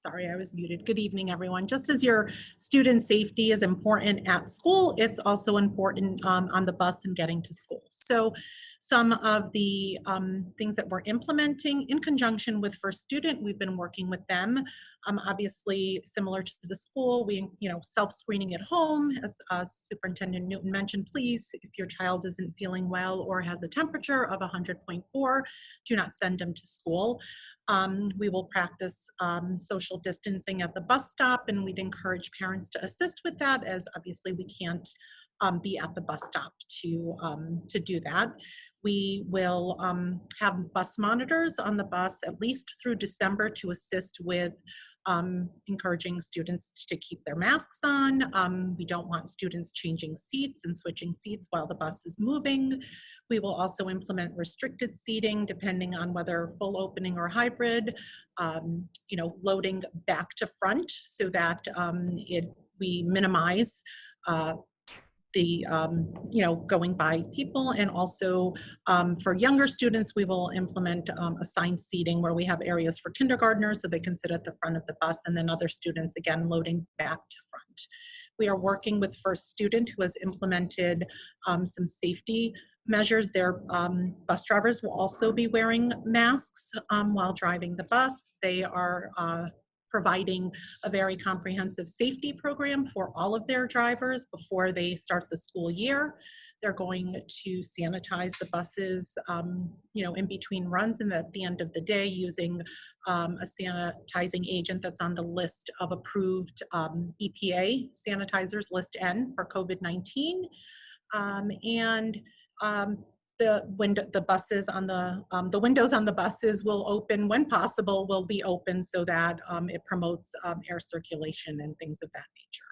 Sorry, I was muted. Good evening, everyone. Just as your student safety is important at school, it's also important on the bus and getting to school. So some of the things that we're implementing in conjunction with First Student, we've been working with them. Obviously, similar to the school, we, self-screening at home, as Superintendent Newton mentioned, please, if your child isn't feeling well or has a temperature of 100.4, do not send them to school. We will practice social distancing at the bus stop, and we'd encourage parents to assist with that, as obviously we can't be at the bus stop to do that. We will have bus monitors on the bus at least through December to assist with encouraging students to keep their masks on. We don't want students changing seats and switching seats while the bus is moving. We will also implement restricted seating depending on whether full opening or hybrid, loading back to front so that we minimize the going by people. And also for younger students, we will implement assigned seating where we have areas for kindergartners so they can sit at the front of the bus, and then other students again loading back to front. We are working with First Student, who has implemented some safety measures. Their bus drivers will also be wearing masks while driving the bus. They are providing a very comprehensive safety program for all of their drivers before they start the school year. They're going to sanitize the buses, in between runs and at the end of the day using a sanitizing agent that's on the list of approved EPA sanitizers, list N for COVID-19. The buses on the windows on the buses will open when possible, will be open so that it promotes air circulation and things of that nature.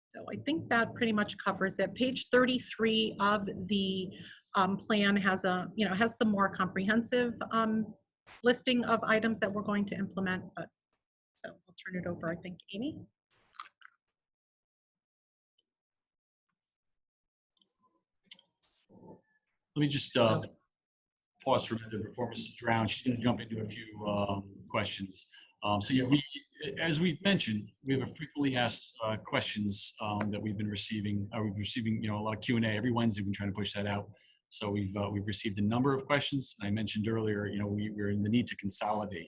So I think that pretty much covers it. Page 33 of the plan has has some more comprehensive listing of items that we're going to implement. But so I'll turn it over, I think, Amy. Let me just pause for a minute before Mrs. Drown. She's going to jump into a few questions. So yeah, as we've mentioned, we have a frequently asked questions that we've been receiving. We've receiving a lot of Q&A every Wednesday. We've been trying to push that out. So we've received a number of questions. I mentioned earlier, we're in the need to consolidate.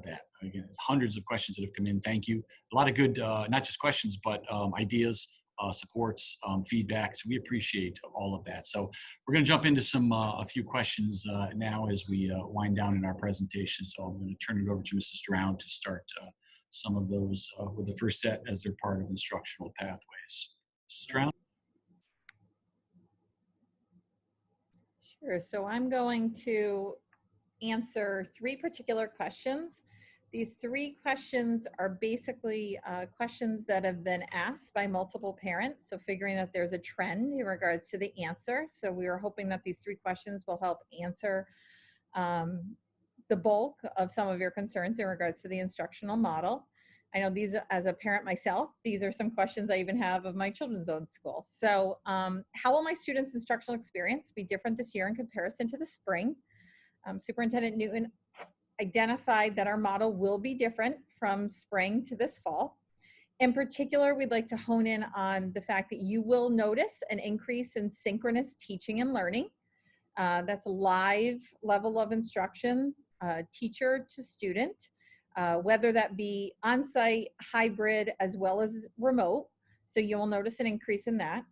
That again, it's hundreds of questions that have come in. Thank you. A lot of good, not just questions, but ideas supports, feedback. So we appreciate all of that. So we're going to jump into a few questions now as we wind down in our presentation. So I'm going to turn it over to Mrs. Drown to start some of those with the first set as they're part of Instructional Pathways. Mrs. Drown? Sure. So I'm going to answer 3 particular questions. These 3 questions are basically questions that have been asked by multiple parents. So figuring that there's a trend in regards to the answer. So we are hoping that these 3 questions will help answer the bulk of some of your concerns in regards to the instructional model. I know these, as a parent myself, these are some questions I even have of my children's own school. So how will my students' instructional experience be different this year in comparison to the spring? Superintendent Newton identified that our model will be different from spring to this fall. In particular, we'd like to hone in on the fact that you will notice an increase in synchronous teaching and learning. That's a live level of instructions, teacher to student, whether that be on-site, hybrid, as well as remote. So you will notice an increase in that.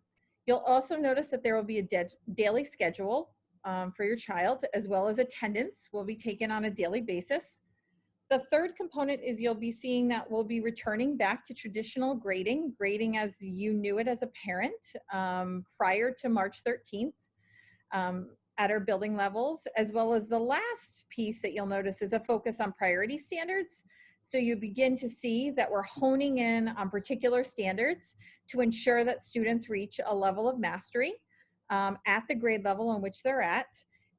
You'll also notice that there will be a daily schedule for your child, as well as attendance will be taken on a daily basis. The third component is you'll be seeing that we'll be returning back to traditional grading as you knew it as a parent prior to March 13th at our building levels, as well as the last piece that you'll notice is a focus on priority standards. So you begin to see that we're honing in on particular standards to ensure that students reach a level of mastery at the grade level in which they're at,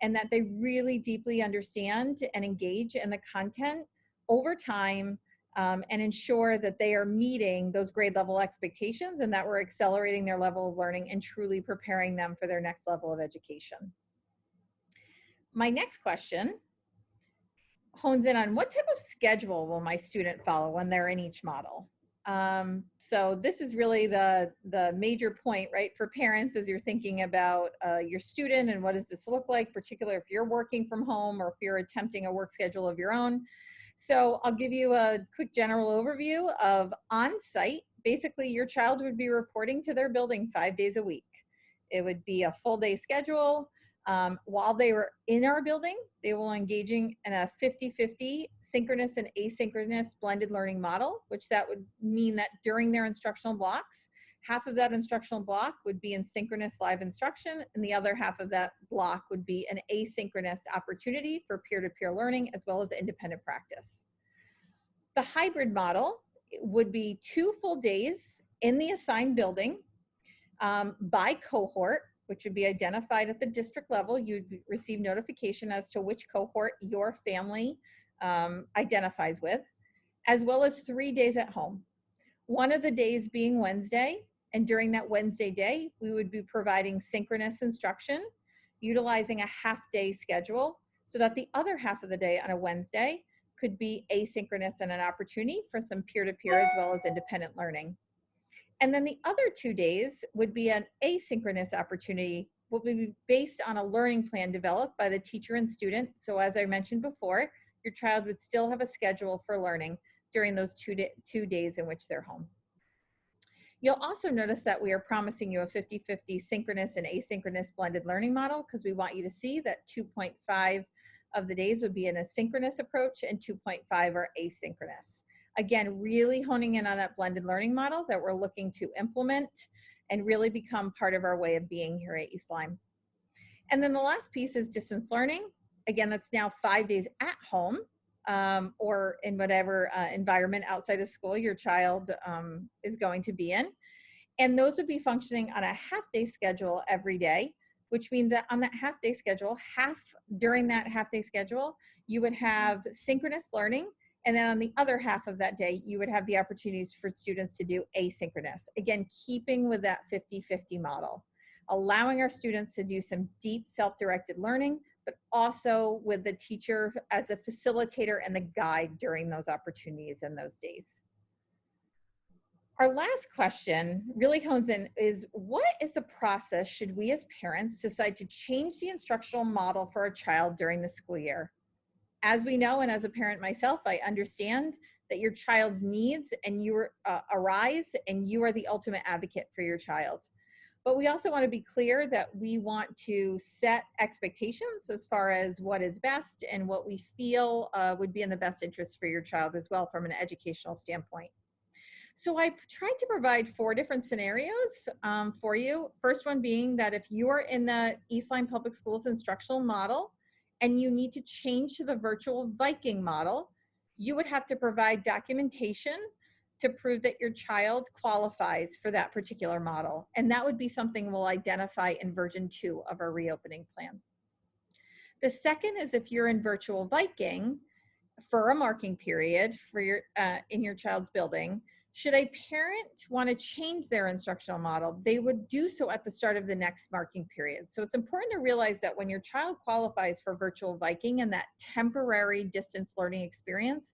and that they really deeply understand and engage in the content over time and ensure that they are meeting those grade level expectations and that we're accelerating their level of learning and truly preparing them for their next level of education. My next question hones in on what type of schedule will my student follow when they're in each model? So this is really the major point, right, for parents as you're thinking about your student and what does this look like, particularly if you're working from home or if you're attempting a work schedule of your own. So I'll give you a quick general overview of on-site. Basically, your child would be reporting to their building 5 days a week. It would be a full day schedule. While they were in our building, they will engaging in a 50-50 synchronous and asynchronous blended learning model, which that would mean that during their instructional blocks, half of that instructional block would be in synchronous live instruction, and the other half of that block would be an asynchronous opportunity for peer-to-peer learning as well as independent practice. The hybrid model would be 2 full days in the assigned building by cohort, which would be identified at the district level. You'd receive notification as to which cohort your family identifies with, as well as 3 days at home. One of the days being Wednesday, and during that Wednesday day, we would be providing synchronous instruction, utilizing a half-day schedule, so that the other half of the day on a Wednesday could be asynchronous and an opportunity for some peer-to-peer as well as independent learning. And then the other 2 days would be an asynchronous opportunity, will be based on a learning plan developed by the teacher and student. So as I mentioned before, your child would still have a schedule for learning during those 2 days in which they're home. You'll also notice that we are promising you a 50-50 synchronous and asynchronous blended learning model because we want you to see that 2.5 of the days would be in a synchronous approach and 2.5 are asynchronous. Again, really honing in on that blended learning model that we're looking to implement and really become part of our way of being here at East Lyme. And then the last piece is distance learning. Again, that's now 5 days at home or in whatever environment outside of school your child is going to be in. And those would be functioning on a half-day schedule every day, which means that on that half-day schedule, during that half-day schedule, you would have synchronous learning. And then on the other half of that day, you would have the opportunities for students to do asynchronous. Again, keeping with that 50-50 model, allowing our students to do some deep self-directed learning, but also with the teacher as a facilitator and the guide during those opportunities and those days. Our last question really hones in is, what is the process should we as parents decide to change the instructional model for a child during the school year? As we know, and as a parent myself, I understand that your child's needs and arise, and you are the ultimate advocate for your child. But we also want to be clear that we want to set expectations as far as what is best and what we feel would be in the best interest for your child as well from an educational standpoint. So I tried to provide 4 different scenarios for you. First one being that if you are in the Eastline Public Schools instructional model and you need to change to the virtual Viking model, you would have to provide documentation to prove that your child qualifies for that particular model. And that would be something we'll identify in version 2 of our reopening plan. The second is if you're in virtual Viking for a marking period for your in your child's building, should a parent want to change their instructional model, they would do so at the start of the next marking period. So it's important to realize that when your child qualifies for virtual Viking and that temporary distance learning experience,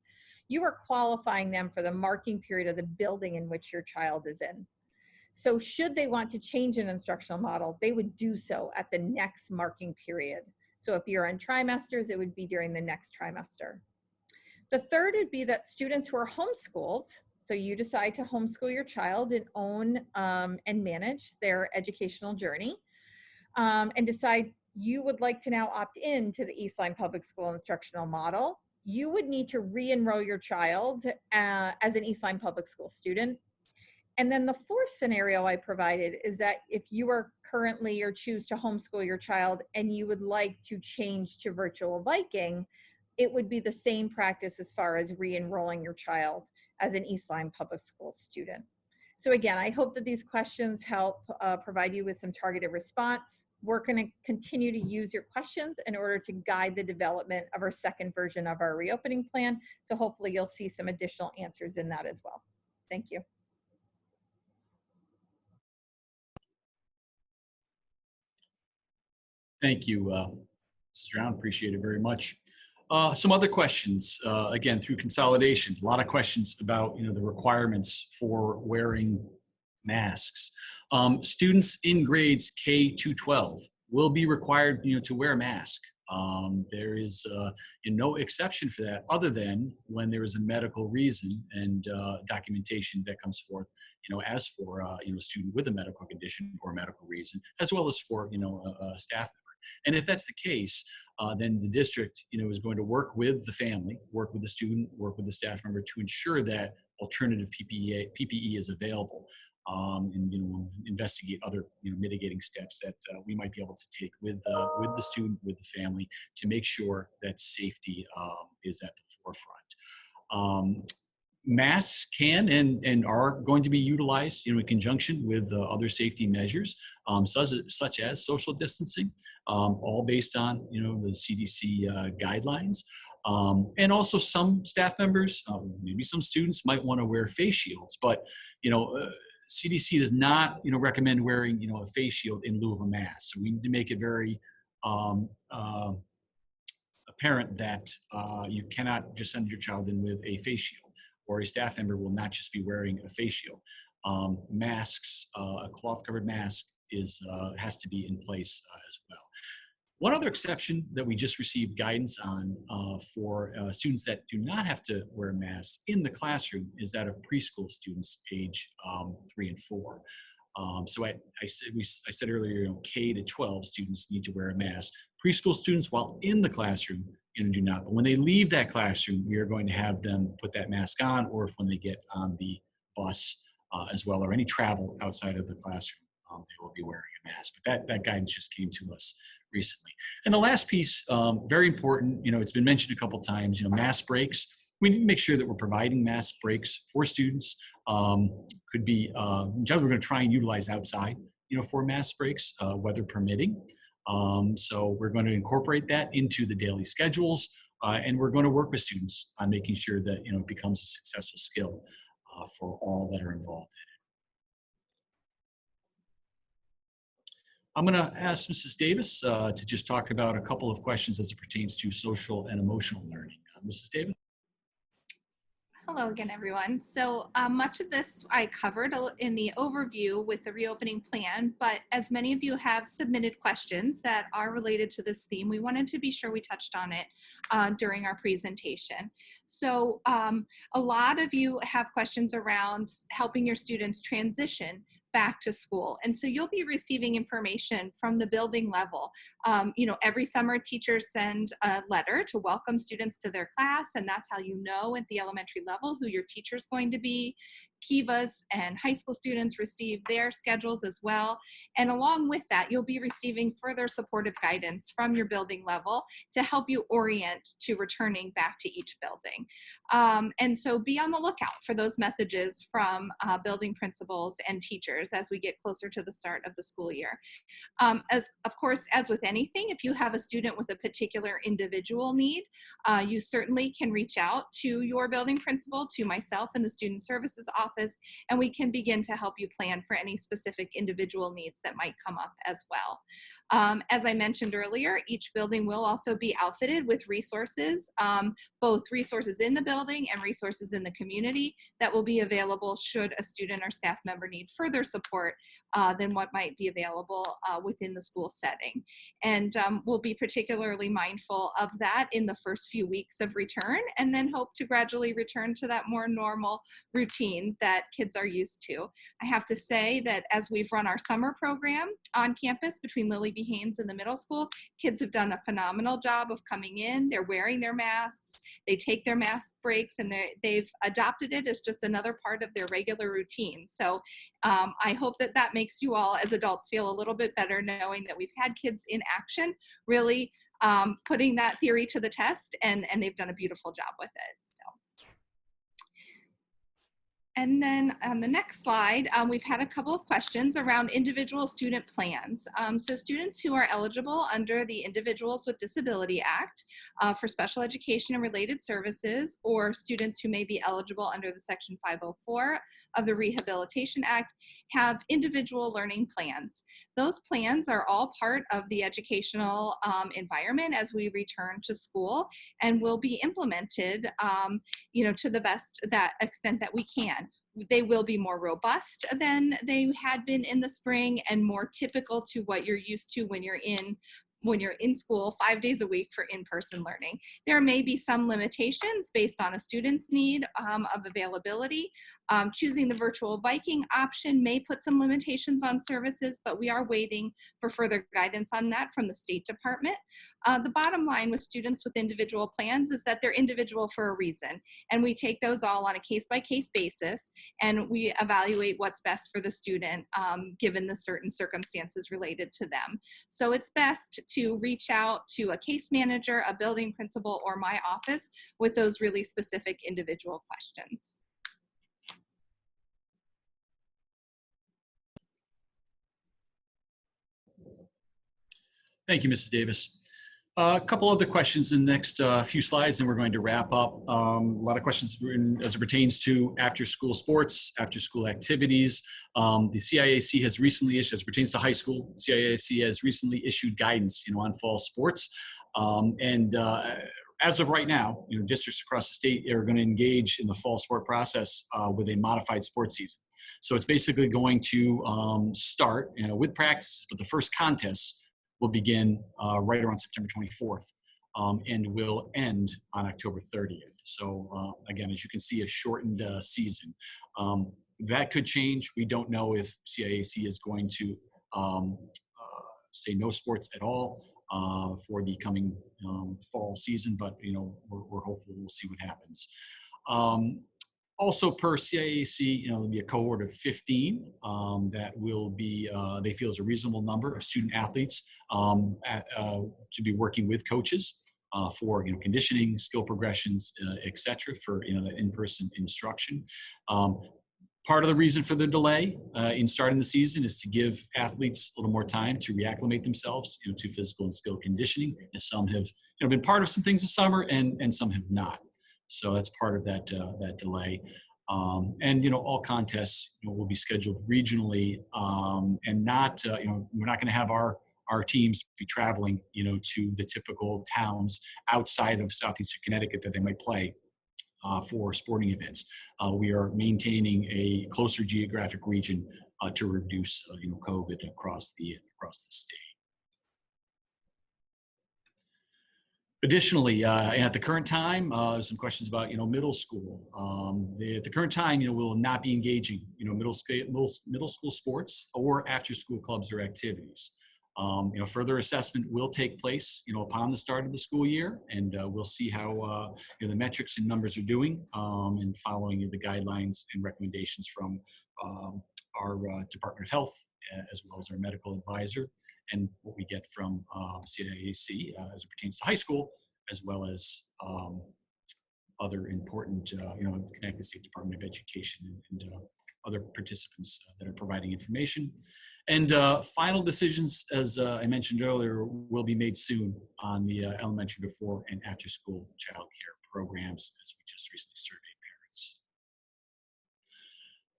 you are qualifying them for the marking period of the building in which your child is in. So should they want to change an instructional model, they would do so at the next marking period. So if you're in trimesters, it would be during the next trimester. The third would be that students who are homeschooled, so you decide to homeschool your child and own and manage their educational journey, and decide you would like to now opt in to the Eastline Public School instructional model, you would need to re-enroll your child as an Eastline Public School student. And then the fourth scenario I provided is that if you are currently or choose to homeschool your child and you would like to change to virtual Viking, it would be the same practice as far as re-enrolling your child as an Eastline Public School student. So again, I hope that these questions help provide you with some targeted response. We're going to continue to use your questions in order to guide the development of our second version of our reopening plan. So hopefully you'll see some additional answers in that as well. Thank you. Thank you, Mrs. Drown. Appreciate it very much. Some other questions, again, through consolidation, a lot of questions about, the requirements for wearing masks. Students in grades K to 12 will be required, to wear a mask. There is no exception for that other than when there is a medical reason and documentation that comes forth, as for, a student with a medical condition or medical reason, as well as for, a staff member. And if that's the case, then the district, is going to work with the family, work with the student, work with the staff member to ensure that alternative PPE is available, and investigate other mitigating steps that we might be able to take with the student, with the family, to make sure that safety is at the forefront. Masks can and are going to be utilized, in conjunction with other safety measures, such as social distancing, all based on, the CDC guidelines. And also some staff members, maybe some students might want to wear face shields, but, CDC does not, recommend wearing, a face shield in lieu of a mask. So we need to make it very apparent that you cannot just send your child in with a face shield, or a staff member will not just be wearing a face shield. Masks, a cloth-covered mask has to be in place as well. One other exception that we just received guidance on for students that do not have to wear masks in the classroom is that of preschool students age 3 and 4. So I said earlier, K to 12 students need to wear a mask. Preschool students, while in the classroom, do not. But when they leave that classroom, we are going to have them put that mask on, or if when they get on the bus as well, or any travel outside of the classroom, they will be wearing a mask. But that guidance just came to us recently. And the last piece, very important, it's been mentioned a couple times, mask breaks. We need to make sure that we're providing mask breaks for students. Could be, generally we're going to try and utilize outside, for mask breaks, weather permitting. So we're going to incorporate that into the daily schedules, and we're going to work with students on making sure that, it becomes a successful skill for all that are involved in it. I'm going to ask Mrs. Davis to just talk about a couple of questions as it pertains to social and emotional learning. Mrs. Davis? Hello again, everyone. So much of this I covered in the overview with the reopening plan, but as many of you have submitted questions that are related to this theme, we wanted to be sure we touched on it during our presentation. So a lot of you have questions around helping your students transition back to school. And so you'll be receiving information from the building level. Every summer teachers send a letter to welcome students to their class, and that's how you know at the elementary level who your teacher is going to be. Kivas and high school students receive their schedules as well. And along with that, you'll be receiving further supportive guidance from your building level to help you orient to returning back to each building. And so be on the lookout for those messages from building principals and teachers as we get closer to the start of the school year. Of course, as with anything, if you have a student with a particular individual need, you certainly can reach out to your building principal, to myself and the Student Services Office, and we can begin to help you plan for any specific individual needs that might come up as well. As I mentioned earlier, each building will also be outfitted with resources, both resources in the building and resources in the community that will be available should a student or staff member need further support than what might be available within the school setting. And we'll be particularly mindful of that in the first few weeks of return, and then hope to gradually return to that more normal routine that kids are used to. I have to say that as we've run our summer program on campus between Lily B. Haynes and the middle school, kids have done a phenomenal job of coming in. They're wearing their masks, they take their mask breaks, and they've adopted it as just another part of their regular routine. So I hope that that makes you all as adults feel a little bit better knowing that we've had kids in action, really putting that theory to the test, and they've done a beautiful job with it. So. And then on the next slide, we've had a couple of questions around individual student plans. So students who are eligible under the Individuals with Disability Act for special education and related services, or students who may be eligible under the Section 504 of the Rehabilitation Act, have individual learning plans. Those plans are all part of the educational environment as we return to school, and will be implemented to the best extent that we can. They will be more robust than they had been in the spring, and more typical to what you're used to when you're in school 5 days a week for in-person learning. There may be some limitations based on a student's need of availability. Choosing the virtual Viking option may put some limitations on services, but we are waiting for further guidance on that from the State Department. The bottom line with students with individual plans is that they're individual for a reason, and we take those all on a case-by-case basis, and we evaluate what's best for the student given the certain circumstances related to them. So it's best to reach out to a case manager, a building principal, or my office with those really specific individual questions. Thank you, Mrs. Davis. A couple other questions in the next few slides, and we're going to wrap up. A lot of questions as it pertains to after-school sports, after-school activities. The CIAC has recently issued, as it pertains to high school, CIAC has recently issued guidance, on fall sports. As of right now, districts across the state are going to engage in the fall sport process with a modified sports season. So it's basically going to start with practice, but the first contest will begin right around September 24th and will end on October 30th. So again, as you can see, a shortened season. That could change. We don't know if CIAC is going to say no sports at all for the coming fall season, but we're hopeful we'll see what happens. Also, per CIAC, there'll be a cohort of 15 that will be, they feel is a reasonable number of student athletes to be working with coaches for conditioning, skill progressions, et cetera, for the in-person instruction. Part of the reason for the delay in starting the season is to give athletes a little more time to reacclimate themselves to physical and skill conditioning, as some have been part of some things this summer and some have not. So that's part of that delay. And all contests will be scheduled regionally, and not we're not going to have our teams be traveling to the typical towns outside of southeastern Connecticut that they might play. for sporting events. We are maintaining a closer geographic region to reduce COVID across the state. Additionally, at the current time, some questions about middle school. At the current time, we will not be engaging middle school sports or after school clubs or activities. Further assessment will take place upon the start of the school year, and we'll see how the metrics and numbers are doing, and following the guidelines and recommendations from our Department of Health, as well as our medical advisor, and what we get from CIAC as it pertains to high school, as well as other important, Connecticut State Department of Education and other participants that are providing information. And final decisions, as I mentioned earlier, will be made soon on the elementary before and after school childcare programs, as we just recently surveyed parents.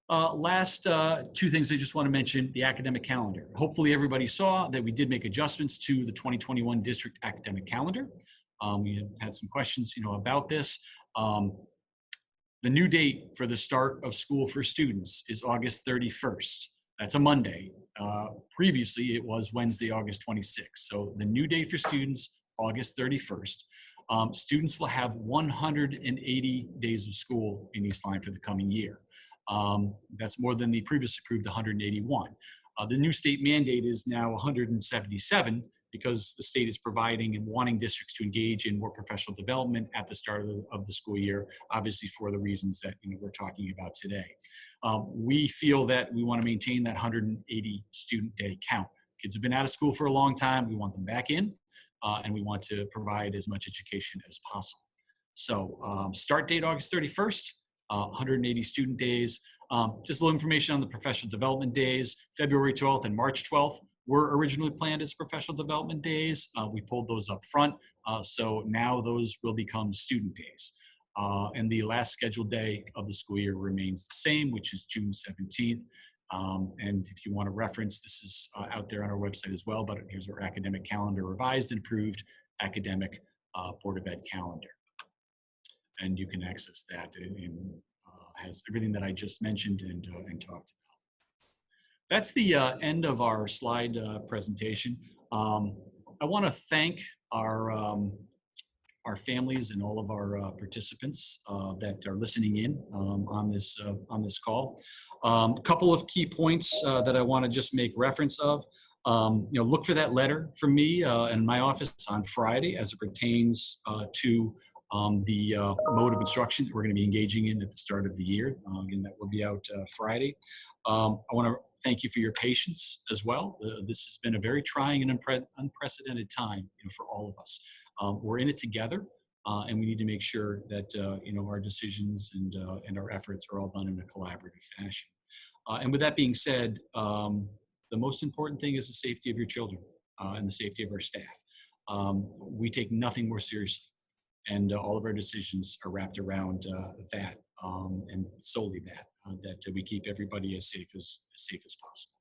Last two things I just want to mention: the academic calendar. Hopefully everybody saw that we did make adjustments to the 2021 district academic calendar. We had some questions about this. The new date for the start of school for students is August 31st. That's a Monday. Previously, it was Wednesday, August 26th. So the new date for students, August 31st. Students will have 180 days of school in East Lyme for the coming year. That's more than the previously approved 181. The new state mandate is now 177 because the state is providing and wanting districts to engage in more professional development at the start of the school year, obviously for the reasons that we're talking about today. We feel that we want to maintain that 180 student day count. Kids have been out of school for a long time. We want them back in, and we want to provide as much education as possible. So start date August 31st, 180 student days. Just a little information on the professional development days. February 12th and March 12th were originally planned as professional development days. We pulled those up front. So now those will become student days. And the last scheduled day of the school year remains the same, which is June 17th. And if you want to reference, this is out there on our website as well, but here's our academic calendar, revised and approved academic Board of Ed calendar. And you can access that. It has everything that I just mentioned and talked about. That's the end of our slide presentation. I want to thank our families and all of our participants that are listening in on this call. A couple of key points that I want to just make reference of. Look for that letter from me in my office on Friday as it pertains to the mode of instruction that we're going to be engaging in at the start of the year. Again, that will be out Friday. I want to thank you for your patience as well. This has been a very trying and unprecedented time for all of us. We're in it together, and we need to make sure that our decisions and our efforts are all done in a collaborative fashion. And with that being said, the most important thing is the safety of your children and the safety of our staff. We take nothing more seriously. And all of our decisions are wrapped around that and solely that we keep everybody as safe as possible.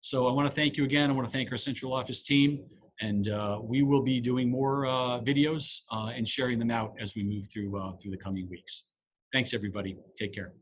So I want to thank you again. I want to thank our central office team, and we will be doing more videos and sharing them out as we move through the coming weeks. Thanks, everybody. Take care.